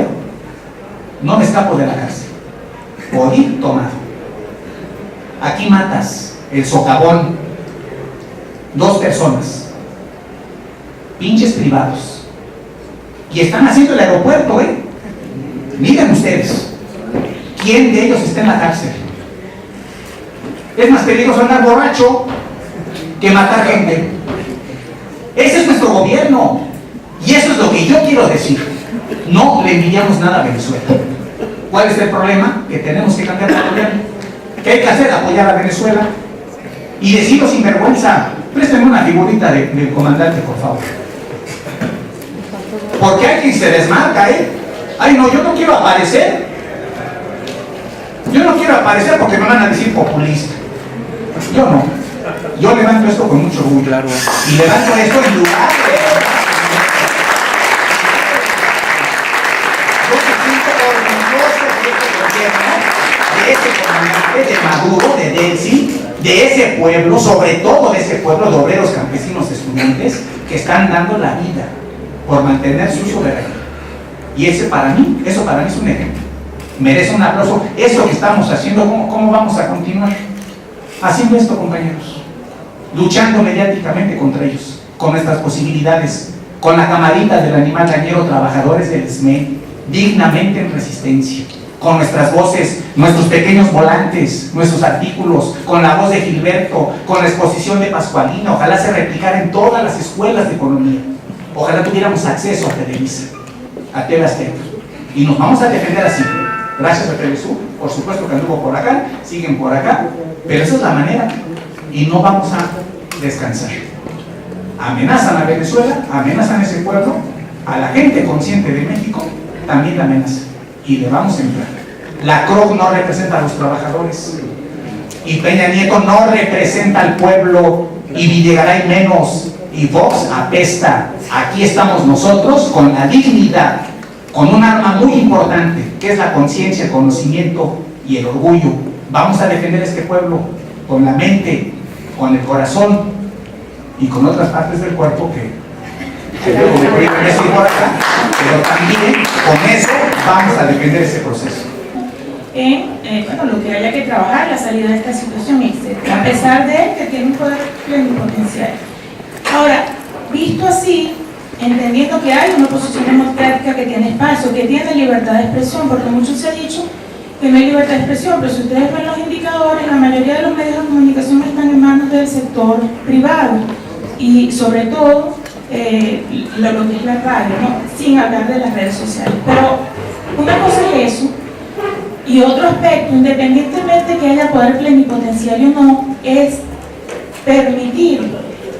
no me escapo de la cárcel. Podí tomar. Aquí matas el socavón. 2 personas. Pinches privados. Y están haciendo el aeropuerto, Miren ustedes. ¿Quién de ellos está en la cárcel? Es más peligroso andar borracho que matar gente. Ese es nuestro gobierno. Y eso es lo que yo quiero decir. No le enviamos nada a Venezuela. ¿Cuál es el problema? Que tenemos que cambiar de gobierno. ¿Qué hay que hacer? Apoyar a Venezuela. Y decirlo sin vergüenza. Préstenme una figurita del comandante, por favor. Porque hay quien se desmarca, Ay, no, yo no quiero aparecer. Yo no quiero aparecer porque me van a decir populista. Yo no. Yo levanto esto con mucho orgullo. Claro. Y levanto esto en lugar de ese comandante, de Maduro, de Delcy, de ese pueblo, sobre todo de ese pueblo de obreros, campesinos, estudiantes, que están dando la vida por mantener su soberanía. Y eso para mí es un ejemplo. Merece un aplauso. Eso que estamos haciendo, ¿cómo vamos a continuar? Haciendo esto, compañeros. Luchando mediáticamente contra ellos, con nuestras posibilidades, con la camarita del animal dañero, trabajadores del SME, dignamente en resistencia, con nuestras voces, nuestros pequeños volantes, nuestros artículos, con la voz de Gilberto, con la exposición de Pascualina. Ojalá se replicara en todas las escuelas de economía. Ojalá tuviéramos acceso a Televisa, a TV Azteca. Y nos vamos a defender así. Gracias a Telesur, por supuesto que anduvo por acá, siguen por acá, pero esa es la manera. Y no vamos a descansar. Amenazan a Venezuela, amenazan a ese pueblo, a la gente consciente de México también la amenazan. Y le vamos a entrar. La CROC no representa a los trabajadores. Y Peña Nieto no representa al pueblo. Y Videgaray menos. Y Vox apesta. Aquí estamos nosotros con la dignidad, con un arma muy importante, que es la conciencia, el conocimiento y el orgullo. Vamos a defender este pueblo con la mente, con el corazón y con otras partes del cuerpo que luego me prohíben decir por acá, pero también con eso vamos a defender ese proceso. Bueno, lo que haya que trabajar, la salida de esta situación, etc. A pesar de que tiene un poder plenipotenciario. Ahora, visto así, entendiendo que hay una oposición democrática que tiene espacio, que tiene libertad de expresión, porque mucho se ha dicho que no hay libertad de expresión, pero si ustedes ven los indicadores, la mayoría de los medios de comunicación están en manos del sector privado y sobre todo lo que es la radio, sin hablar de las redes sociales. Pero una cosa es eso, y otro aspecto, independientemente que haya poder plenipotenciario o no, es permitir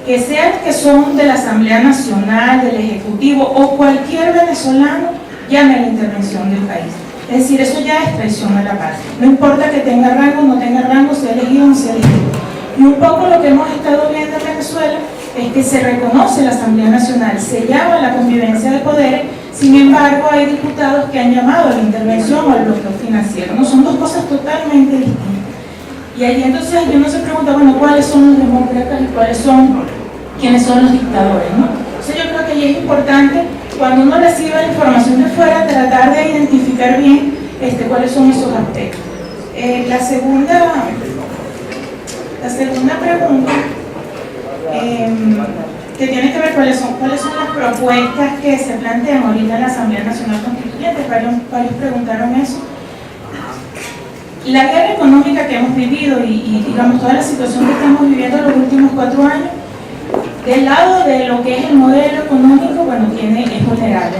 que sean que son de la Asamblea Nacional, del Ejecutivo o cualquier venezolano llame a la intervención del país. Es decir, eso ya es traición a la patria. No importa que tenga rango o no tenga rango, sea elegido o no sea elegido. Y un poco lo que hemos estado viendo en Venezuela es que se reconoce la Asamblea Nacional, se llama la convivencia de poderes, sin embargo hay diputados que han llamado a la intervención o al bloqueo financiero. No son dos cosas totalmente distintas. Y ahí entonces uno se pregunta, bueno, ¿cuáles son los demócratas y quiénes son los dictadores? Entonces yo creo que ahí es importante, cuando uno recibe la información de fuera, tratar de identificar bien cuáles son esos aspectos. La segunda pregunta, que tiene que ver cuáles son las propuestas que se plantean ahorita en la Asamblea Nacional Constituyente. Varios preguntaron eso. La guerra económica que hemos vivido y digamos toda la situación que estamos viviendo en los últimos 4 años, del lado de lo que es el modelo económico, bueno, es vulnerable,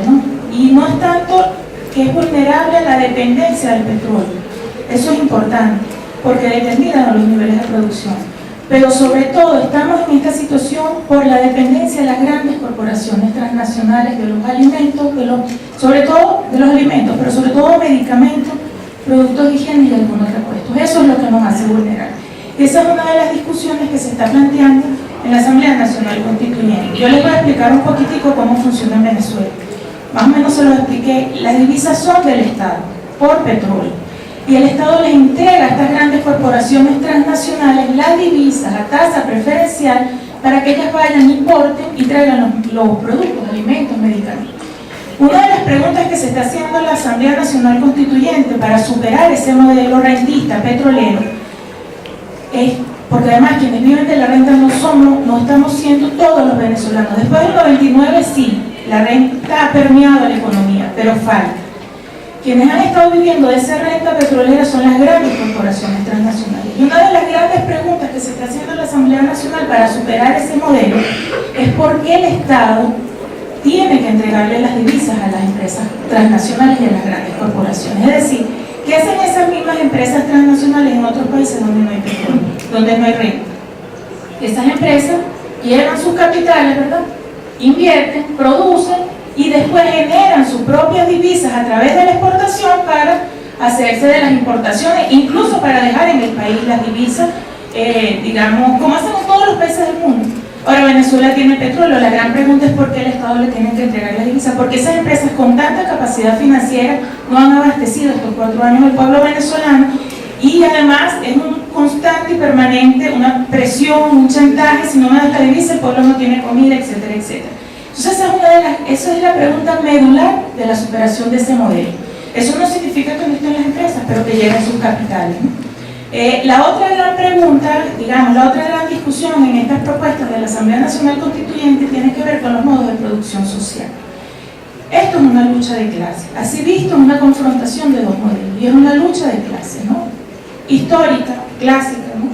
Y no es tanto que es vulnerable a la dependencia del petróleo. Eso es importante, porque determinan los niveles de producción. pero sobre todo estamos en esta situación por la dependencia de las grandes corporaciones transnacionales de los alimentos, sobre todo de los alimentos, pero sobre todo medicamentos, productos de higiene y algunos repuestos. Eso es lo que nos hace vulnerables. Esa es una de las discusiones que se está planteando en la Asamblea Nacional Constituyente. Yo les voy a explicar un poquitico cómo funciona en Venezuela. Más o menos se lo expliqué. Las divisas son del Estado, por petróleo. Y el Estado les entrega a estas grandes corporaciones transnacionales las divisas a tasa preferencial para que ellas vayan, importen y traigan los productos, alimentos, medicamentos. Una de las preguntas que se está haciendo en la Asamblea Nacional Constituyente para superar ese modelo rentista petrolero es, porque además quienes viven de la renta no estamos siendo todos los venezolanos. Después del 99 sí, la renta ha permeado la economía, pero falta. Quienes han estado viviendo de esa renta petrolera son las grandes corporaciones transnacionales. Y una de las grandes preguntas que se está haciendo en la Asamblea Nacional para superar ese modelo es por qué el Estado tiene que entregarle las divisas a las empresas transnacionales y a las grandes corporaciones. Es decir, ¿qué hacen esas mismas empresas transnacionales en otros países donde no hay petróleo, donde no hay renta? Esas empresas llevan sus capitales, ¿verdad? Invierten, producen y después generan sus propias divisas a través de la exportación para hacerse de las importaciones, incluso para dejar en el país las divisas, digamos, como hacen en todos los países del mundo. Ahora Venezuela tiene petróleo, la gran pregunta es por qué el Estado le tiene que entregar las divisas, porque esas empresas con tanta capacidad financiera no han abastecido estos 4 años al pueblo venezolano, y además es un constante y permanente, una presión, un chantaje: si no me das la divisa el pueblo no tiene comida, etcétera, etcétera. Entonces esa es la pregunta medular de la superación de ese modelo. Eso no significa que no estén las empresas, pero que lleguen sus capitales, ¿no? La otra gran pregunta, digamos, la otra gran discusión en estas propuestas de la Asamblea Nacional Constituyente tiene que ver con los modos de producción social. Esto es una lucha de clases. Así visto, es una confrontación de dos modelos, y es una lucha de clases, ¿no? Histórica, clásica, ¿no?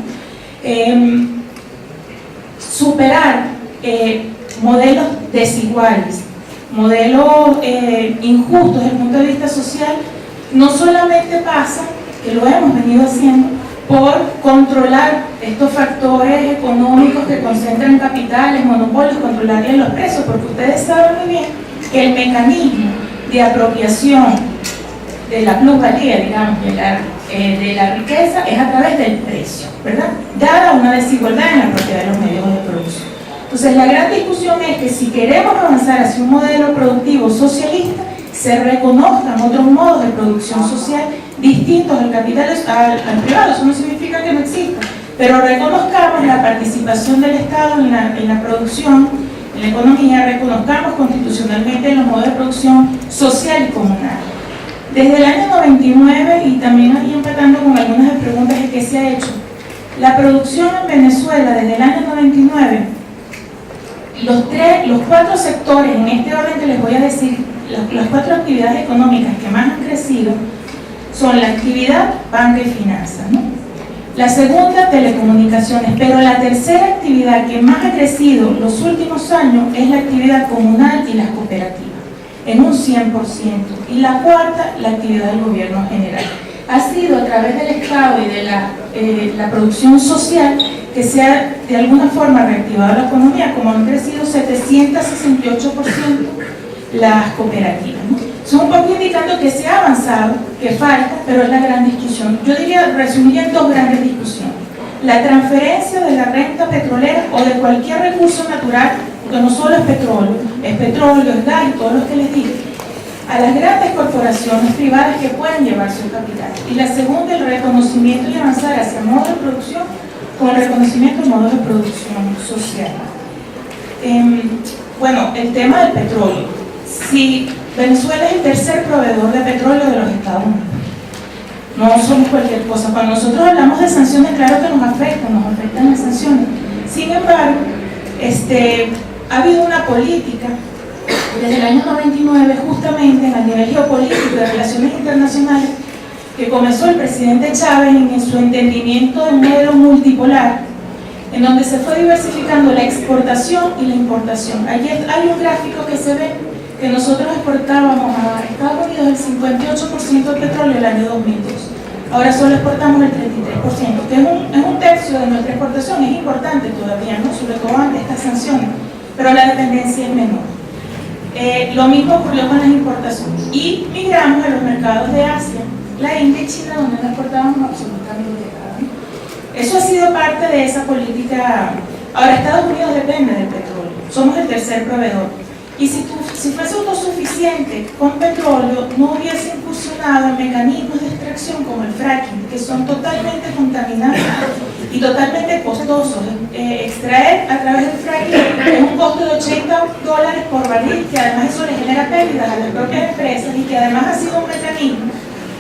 Superar modelos desiguales, modelos injustos desde el punto de vista social, no solamente pasa, que lo hemos venido haciendo, por controlar estos factores económicos que concentran capitales, monopolios, controlarles los precios, porque ustedes saben muy bien que el mecanismo de apropiación de la plusvalía, digamos, de la riqueza es a través del precio, ¿verdad? Dada una desigualdad en la propiedad de los medios de producción. Entonces la gran discusión es que si queremos avanzar hacia un modelo productivo socialista, se reconozcan otros modos de producción social distintos al capital, al privado. Eso no significa que no exista, pero reconozcamos la participación del Estado en la producción, en la economía, reconozcamos constitucionalmente los modos de producción social y comunal. Desde el año 99, y también ahí empatando con algunas de preguntas que se ha hecho, la producción en Venezuela desde el año 99, los 4 sectores, en este orden que les voy a decir, las 4 actividades económicas que más han crecido son la actividad banca y finanzas, ¿no? La segunda, telecomunicaciones, pero la tercera actividad que más ha crecido los últimos años es la actividad comunal y las cooperativas, en un 100%, y la cuarta, la actividad del gobierno general. Ha sido a través del Estado y de la producción social que se ha de alguna forma reactivado la economía, como han crecido 768% las cooperativas, ¿no? Son un poco indicando que se ha avanzado, que falta, pero es la gran discusión. Yo diría, resumir en 2 grandes discusiones: la transferencia de la renta petrolera o de cualquier recurso natural, porque no solo es petróleo, es gas y todos los que les dije, a las grandes corporaciones privadas que pueden llevar su capital. Y la segunda, el reconocimiento y avanzar hacia modos de producción con el reconocimiento de modos de producción social. Bueno, el tema del petróleo. Si Venezuela es el tercer proveedor de petróleo de los Estados Unidos, no somos cualquier cosa. Cuando nosotros hablamos de sanciones, claro que nos afectan las sanciones. Sin embargo, ha habido una política desde el año 99, justamente a nivel geopolítico de relaciones internacionales, que comenzó el presidente Chávez en su entendimiento de un modelo multipolar, en donde se fue diversificando la exportación y la importación. Allí hay un gráfico que se ve que nosotros exportábamos a Estados Unidos el 58% del petróleo el año 2002. ahora solo exportamos el 33%, que es un tercio de nuestra exportación. Es importante todavía, ¿no? Sobre todo ante estas sanciones, pero la dependencia es menor. Lo mismo ocurrió con las importaciones. Y migramos a los mercados de Asia, la India y China, donde no exportábamos absolutamente nada, ¿no? Eso ha sido parte de esa política. Ahora, Estados Unidos depende del petróleo, somos el tercer proveedor. Y si fuese autosuficiente con petróleo, no hubiese incursionado en mecanismos de extracción como el fracking, que son totalmente contaminantes y totalmente costosos. Extraer a través del fracking es un costo de $80 por barril, que además eso le genera pérdidas a las propias empresas y que además ha sido un mecanismo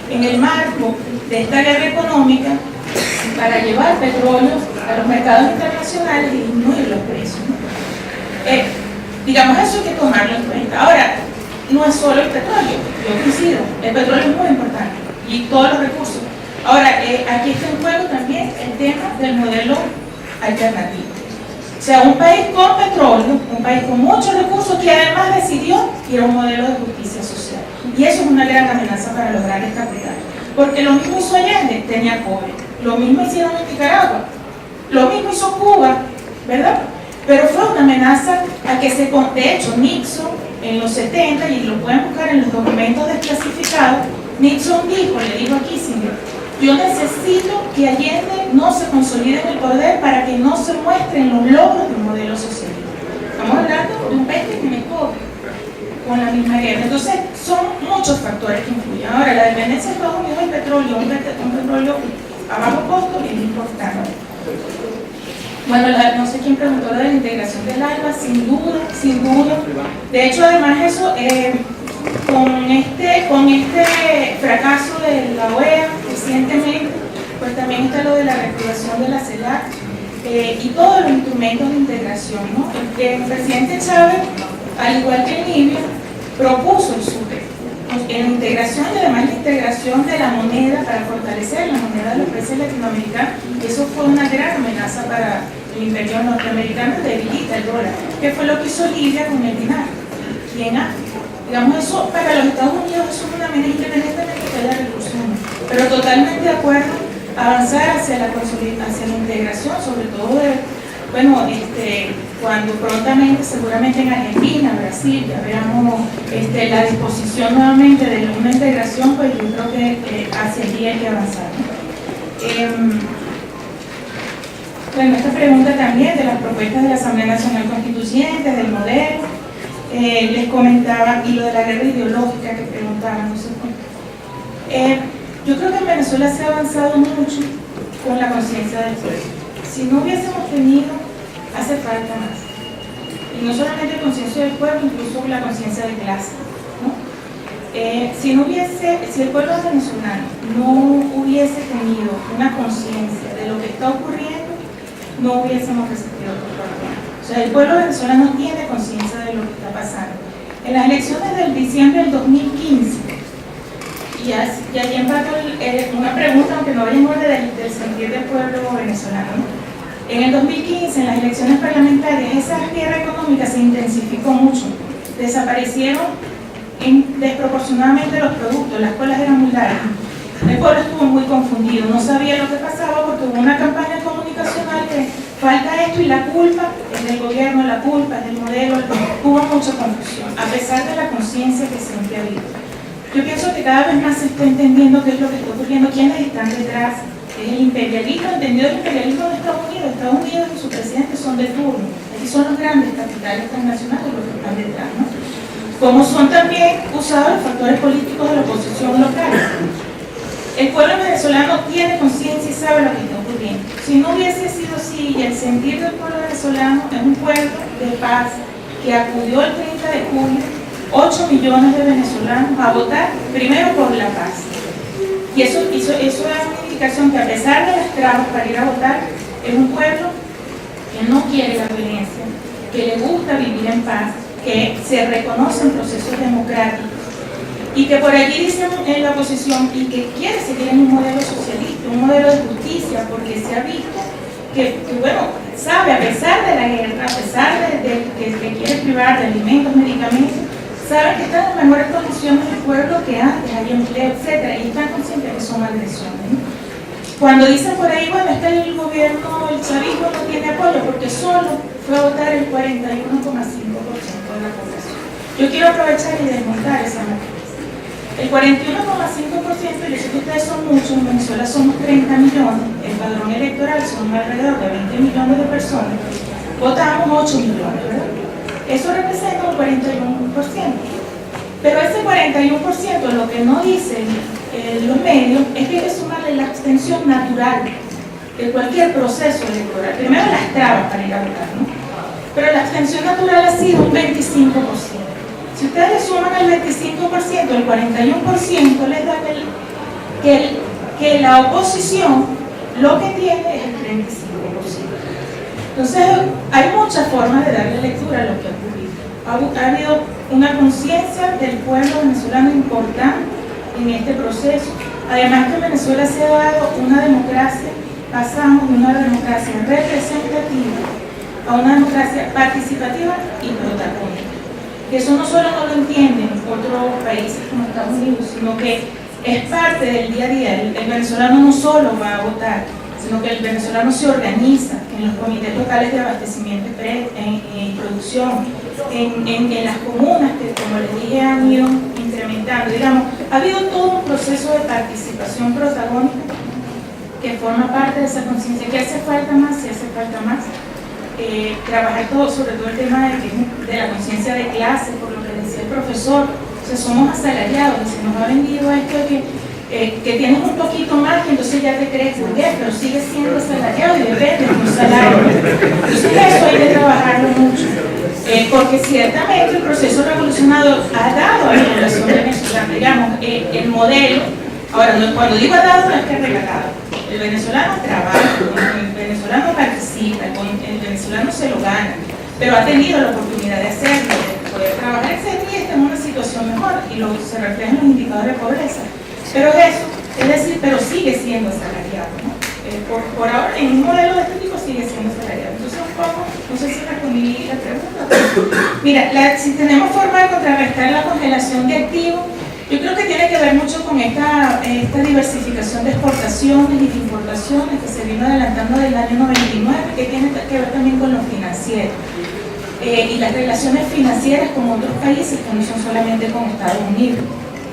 en el marco de esta guerra económica para llevar petróleo a los mercados internacionales y disminuir los precios, ¿no? Digamos, eso hay que tomarlo en cuenta. Ahora, no es solo el petróleo, yo coincido, el petróleo es muy importante y todos los recursos. Ahora, aquí está en juego también el tema del modelo alternativo. O sea, un país con petróleo, un país con muchos recursos que además decidió ir a un modelo de justicia social. Y eso es una gran amenaza para los grandes capitales. Porque lo mismo hizo Allende, tenía cobre. Lo mismo hicieron en Nicaragua. Lo mismo hizo Cuba, ¿verdad? Pero fue una amenaza a que de hecho, Nixon en los 70, y lo pueden buscar en los documentos desclasificados, Nixon le dijo a Kissinger, yo necesito que Allende no se consolide en el poder para que no se muestren los logros del modelo socialista. Estamos hablando de un país que tiene cobre con la misma guerra. Entonces, son muchos factores que influyen. Ahora, la dependencia de Estados Unidos del petróleo, un petróleo a bajo costo, es importante. Bueno, no sé quién preguntó de la integración del ALBA, sin duda. De hecho, además eso, con este fracaso de la OEA recientemente, pues también está lo de la reactivación de la CELAC y todos los instrumentos de integración, ¿no? El presidente Chávez, al igual que Libia, propuso el SUTE, en la integración y además la integración de la moneda para fortalecer la moneda de los países latinoamericanos. Eso fue una gran amenaza para el imperio norteamericano, debilita el dólar, que fue lo que hizo Libia con el dinar y en África. Digamos, eso para los Estados Unidos eso es una amenaza independientemente de la revolución, pero totalmente de acuerdo a avanzar hacia la integración, sobre todo cuando prontamente, seguramente en Argentina, Brasil, ya veamos la disposición nuevamente de una integración, pues yo creo que hacia allí hay que avanzar, ¿no? Bueno, esta pregunta también de las propuestas de la Asamblea Nacional Constituyente, del modelo, les comentaba, y lo de la guerra ideológica que preguntaban, no sé qué. Yo creo que en Venezuela se ha avanzado mucho con la conciencia del pueblo. Si no hubiésemos tenido, hace falta más. Y no solamente conciencia del pueblo, incluso la conciencia de clase, ¿no? Si el pueblo venezolano no hubiese tenido una conciencia de lo que está ocurriendo, no hubiésemos resistido otro problema. O sea, el pueblo venezolano tiene conciencia de lo que está pasando. En las elecciones del diciembre del 2015, y allí empató una pregunta, aunque no vaya en orden del sentir del pueblo venezolano, ¿no? En el 2015, en las elecciones parlamentarias, esa guerra económica se intensificó mucho. Desaparecieron desproporcionadamente los productos, las colas eran muy largas. El pueblo estuvo muy confundido, no sabía lo que pasaba porque hubo una campaña comunicacional que falta esto y la culpa es del gobierno, la culpa es del modelo, hubo mucha confusión, a pesar de la conciencia que siempre ha habido. Yo pienso que cada vez más se está entendiendo qué es lo que está ocurriendo, quiénes están detrás. Es el imperialismo, entendido el imperialismo de Estados Unidos. Estados Unidos y su presidente son de turno. Aquí son los grandes capitales transnacionales los que están detrás, ¿no? Como son también usados los factores políticos de la oposición local. El pueblo venezolano tiene conciencia y sabe lo que está ocurriendo. Si no hubiese sido así, y el sentir del pueblo venezolano es un pueblo de paz que acudió el 30 de julio, 8 millones de venezolanos a votar primero por la paz. Y eso es una indicación que, a pesar de las trabas para ir a votar, es un pueblo que no quiere la violencia, que le gusta vivir en paz, que se reconoce en procesos democráticos y que por allí dicen en la oposición y que quiere seguir en un modelo socialista, un modelo de justicia, porque se ha visto que sabe, a pesar de la guerra, a pesar de que quiere privar de alimentos, medicamentos, saben que están en mejores condiciones del pueblo que antes, hay empleo, etc. Y están conscientes que son agresiones, ¿no? Cuando dicen por ahí, bueno, es que el gobierno, el chavismo no tiene apoyo porque solo fue a votar el 41,5% de la población. Yo quiero aprovechar y desmontar esa matriz. El 41,5%, yo sé que ustedes son muchos, en Venezuela somos 30 millones, el padrón electoral son alrededor de 20 millones de personas, votamos 8 millones, ¿verdad? Eso representa un 41%. Pero ese 41%, lo que no dicen los medios, es que hay que sumarle la abstención natural de cualquier proceso electoral. Primero las trabas para ir a votar, ¿no? Pero la abstención natural ha sido un 25%. Si ustedes le suman el 25%, el 41% les da que la oposición lo que tiene es el 35%. Entonces, hay muchas formas de darle lectura a lo que ha ocurrido. Ha habido una conciencia del pueblo venezolano importante en este proceso. Además que en Venezuela se ha dado una democracia, pasamos de una democracia representativa a una democracia participativa y protagónica. Que eso no solo no lo entienden otros países como Estados Unidos, sino que es parte del día a día. El venezolano no solo va a votar, sino que el venezolano se organiza en los comités locales de abastecimiento y producción, en las comunas que, como les dije, han ido incrementando. Digamos, ha habido todo un proceso de participación protagónica que forma parte de esa conciencia. ¿Qué hace falta más? Si hace falta más. Trabajar todo, sobre todo el tema de la conciencia de clase, por lo que decía el profesor. O sea, somos asalariados y se nos ha vendido esto de que tienes un poquito más y entonces ya te crees bien, pero sigues siendo asalariado y depende de un salario. Entonces eso hay que trabajarlo mucho, porque ciertamente el proceso revolucionario ha dado a la población venezolana, digamos, el modelo. Ahora, cuando digo ha dado, no es que ha regalado. El venezolano trabaja, el venezolano participa, el venezolano se lo gana, pero ha tenido la oportunidad de hacerlo, de poder trabajar, etc. Y está en una situación mejor y se refleja en los indicadores de pobreza. Pero eso, es decir, pero sigue siendo asalariado, ¿no? Por ahora, en un modelo de este tipo sigue siendo asalariado. Entonces, un poco, no sé si respondí la pregunta. Mira, si tenemos forma de contrarrestar la congelación de activos, yo creo que tiene que ver mucho con esta diversificación de exportaciones y de importaciones que se vino adelantando desde el año 99, que tiene que ver también con lo financiero. Y las relaciones financieras con otros países, que no son solamente con Estados Unidos,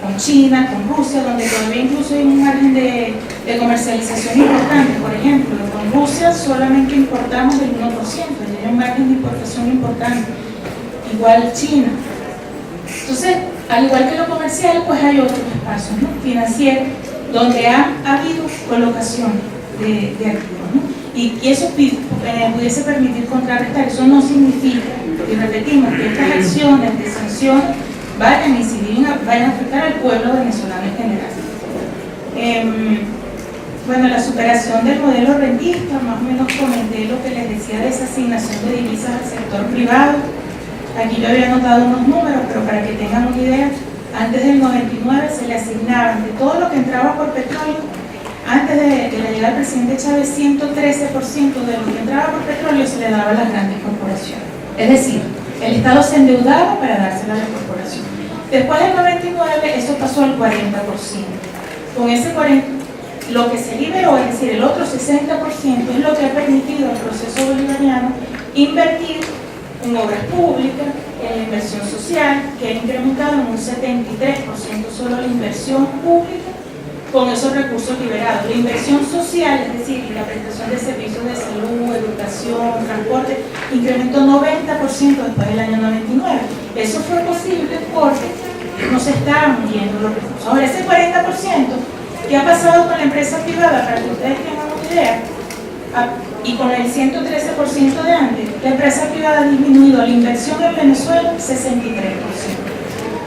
con China, con Rusia, donde todavía incluso hay un margen de comercialización importante. Por ejemplo, con Rusia solamente importamos del 1%, y hay un margen de importación importante. Igual China. Entonces, al igual que lo comercial, pues hay otros espacios, ¿no? Financieros, donde ha habido colocación de activos, ¿no? Y eso pudiese permitir contrarrestar. Eso no significa, y repetimos, que estas acciones de sanciones vayan a incidir, vayan a afectar al pueblo venezolano en general. Bueno, la superación del modelo rentista, más o menos comenté lo que les decía de esa asignación de divisas al sector privado. Aquí yo había anotado unos números, pero para que tengan una idea, antes del 99 se le asignaban de todo lo que entraba por petróleo, antes de la llegada del presidente Chávez, 113% de lo que entraba por petróleo se le daba a las grandes corporaciones. Es decir, el Estado se endeudaba para dársela a la corporación. Después del 99 eso pasó al 40%. Con ese 40%, lo que se liberó, es decir, el otro 60%, es lo que ha permitido al proceso bolivariano invertir en obras públicas, en la inversión social, que ha incrementado en un 73% solo la inversión pública con esos recursos liberados. La inversión social, es decir, la prestación de servicios de salud, educación, transporte, incrementó 90% después del año 99. Eso fue posible porque no se estaban yendo los recursos. Ahora, ese 40%, ¿qué ha pasado con la empresa privada? Para que ustedes tengan una idea, y con el 113% de antes, la empresa privada ha disminuido la inversión en Venezuela 63%.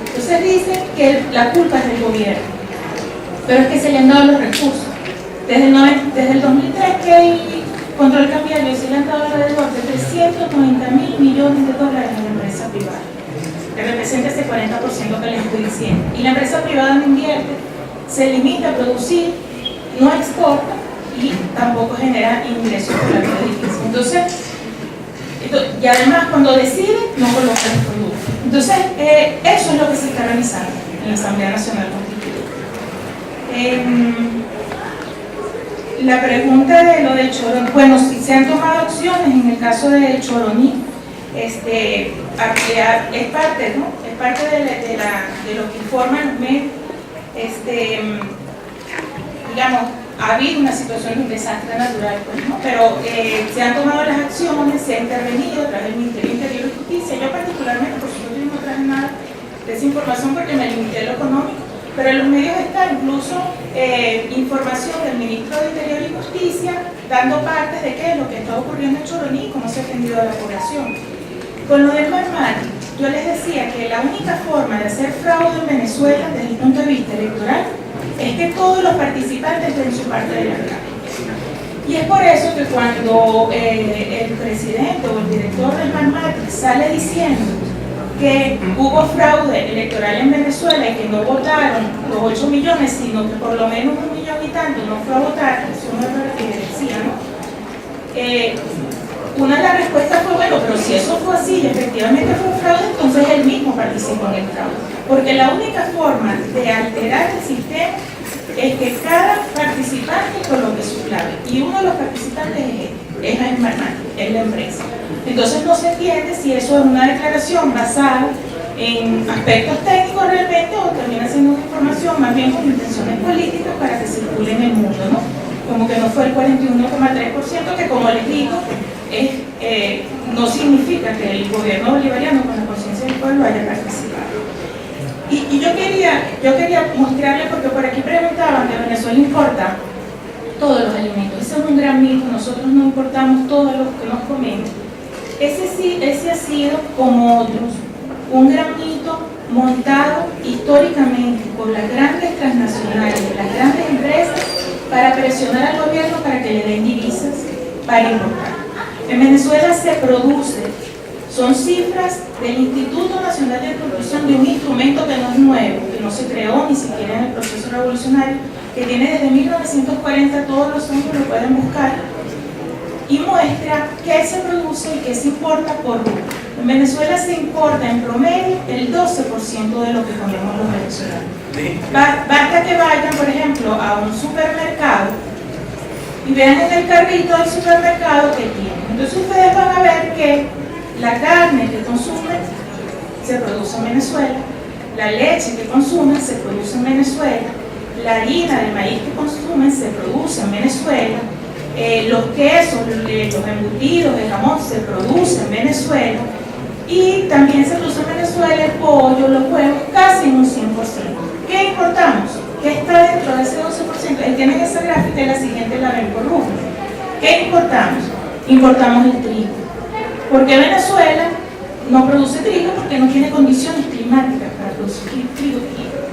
Entonces dicen que la culpa es del gobierno, pero es que se le han dado los recursos. Desde el 2003 que hay control cambiario, se le han dado alrededor de 390.000 millones de dólares a la empresa privada, que representa ese 40% que les estoy diciendo. Y la empresa privada no invierte, se limita a producir, no exporta, y tampoco genera ingresos por la vía difícil. Entonces, y además cuando decide, no coloca los productos. Entonces, eso es lo que se está realizando en la Asamblea Nacional Constituyente. La pregunta de lo del Choroní, bueno, si se han tomado acciones en el caso del Choroní, es parte, ¿no? Es parte de lo que informan los medios. Digamos, ha habido una situación de un desastre natural, pues, ¿no? Pero se han tomado las acciones, se ha intervenido a través del Ministerio de Interior y Justicia. Yo particularmente, por supuesto, no traje nada de esa información porque me limité a lo económico, pero en los medios está incluso información del Ministro de Interior y Justicia dando partes de qué es lo que está ocurriendo en Choroní y cómo se ha atendido a la población. Con lo del Marmati, yo les decía que la única forma de hacer fraude en Venezuela desde el punto de vista electoral es que todos los participantes den su parte de la verdad. Y es por eso que cuando el presidente o el director del Marmati sale diciendo que hubo fraude electoral en Venezuela y que no votaron los 8 millones, sino que por lo menos 1 millón y tanto no fue a votar, eso no es lo que decía, ¿no? Una de las respuestas fue, bueno, pero si eso fue así y efectivamente fue fraude, entonces él mismo participó en el fraude. Porque la única forma de alterar el sistema es que cada participante coloque su clave. Y uno de los participantes es el Marmati, es la empresa. Entonces no se entiende si eso es una declaración basada en aspectos técnicos realmente o termina siendo una información más bien con intenciones políticas para que circule en el mundo, ¿no? Como que no fue el 41,3%, que como les digo, no significa que el gobierno bolivariano con la conciencia del pueblo haya participado. Y yo quería mostrarles, porque por aquí preguntaban que Venezuela importa todos los alimentos. Ese es un gran mito, nosotros no importamos todo lo que nos comemos. Ese ha sido, como otros, un gran mito montado históricamente por las grandes transnacionales, las grandes empresas, para presionar al gobierno para que le den divisas para importar. En Venezuela se produce, son cifras del Instituto Nacional de Producción, de un instrumento que no es nuevo, que no se creó ni siquiera en el proceso revolucionario, que tiene desde 1940, todos los años lo pueden buscar, y muestra qué se produce y qué se importa por grupo. En Venezuela se importa en promedio el 12% de lo que comemos los venezolanos. Basta que vayan, por ejemplo, a un supermercado y vean en el carrito del supermercado que tienen. Entonces ustedes van a ver que la carne que consumen se produce en Venezuela, la leche que consumen se produce en Venezuela, la harina de maíz que consumen se produce en Venezuela, los quesos, los embutidos, el jamón se produce en Venezuela, y también se produce en Venezuela el pollo, los huevos, casi en un 100%. ¿Qué importamos? ¿Qué está dentro de ese 12%? Tienen esa gráfica y la siguiente la ven por rubro. ¿Qué importamos? Importamos el trigo. Porque Venezuela no produce trigo porque no tiene condiciones climáticas para producir trigo.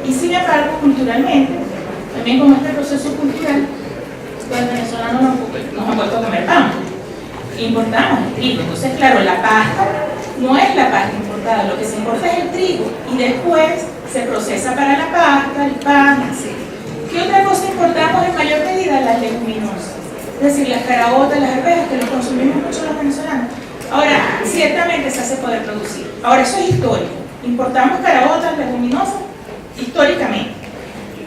Y sin embargo, culturalmente, también como este proceso cultural, los venezolanos nos han vuelto a comer pan. Importamos el trigo. Entonces, claro, la pasta no es la pasta importada, lo que se importa es el trigo y después se procesa para la pasta, el pan, etc. ¿Qué otra cosa importamos en mayor medida? Las leguminosas, es decir, las caraotas, las arvejas, que lo consumimos mucho los venezolanos. Ahora, ciertamente se hace poder producir. Ahora, eso es histórico. Importamos caraotas, leguminosas, históricamente.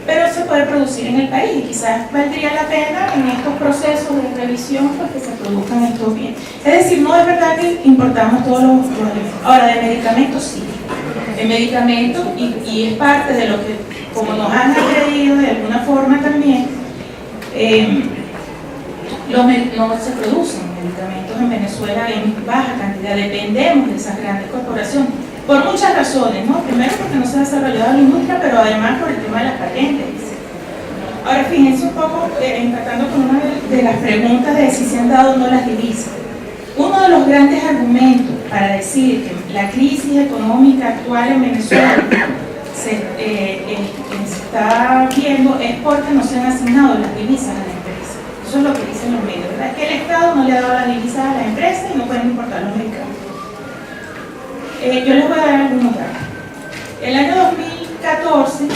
Pero se puede producir en el país y quizás valdría la pena en estos procesos de revisión pues, que se produzcan estos bienes. Es decir, no es verdad que importamos todos los alimentos. Ahora, de medicamentos sí. De medicamentos, y es parte de lo que, como nos han agredido de alguna forma también, no se producen medicamentos en Venezuela en baja cantidad, dependemos de esas grandes corporaciones, por muchas razones, ¿no? Primero porque no se ha desarrollado la industria, pero además por el tema de las patentes. Ahora fíjense un poco, empatando con una de las preguntas de si se han dado o no las divisas. Uno de los grandes argumentos para decir que la crisis económica actual en Venezuela se está viendo es porque no se han asignado las divisas a la empresa. Eso es lo que dicen los medios, ¿verdad? Que el Estado no le ha dado las divisas a la empresa y no pueden importar los medicamentos. Yo les voy a dar algunos datos. El año 2014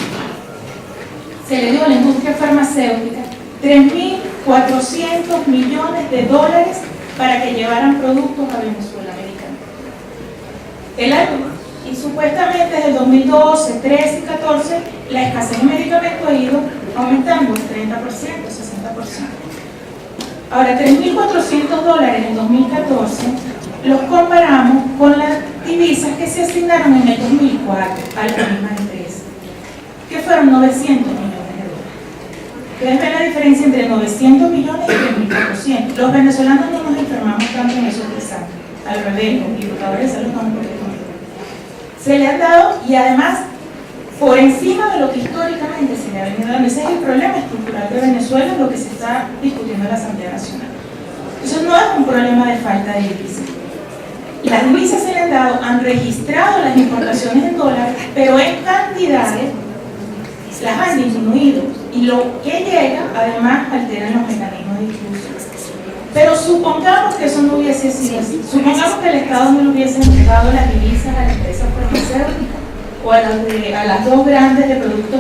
se le dio a la industria farmacéutica 3.400 millones de dólares para que llevaran productos a Venezuela, medicamentos. Y supuestamente desde el 2012, 13 y 14 la escasez de medicamentos ha ido aumentando 30%, 60%. Ahora, $3.400 en 2014 los comparamos con las divisas que se asignaron en el 2004 a la misma empresa, que fueron 900 millones de dólares. Ustedes ven la diferencia entre 900 millones y 3.400. Los venezolanos no nos enfermamos tanto en esos 3 años. Al revés, los indicadores de salud están por debajo. Se le han dado, y además por encima de lo que históricamente se le ha venido dando. Ese es el problema estructural de Venezuela, lo que se está discutiendo en la Asamblea Nacional. Eso no es un problema de falta de divisas. Las divisas se le han dado, han registrado las importaciones en dólares, pero en cantidades las han disminuido. Y lo que llega, además, altera los mecanismos de distribución. Pero supongamos que eso no hubiese sido así. Supongamos que el Estado no le hubiese entregado las divisas a las empresas farmacéuticas o a las 2 grandes de productos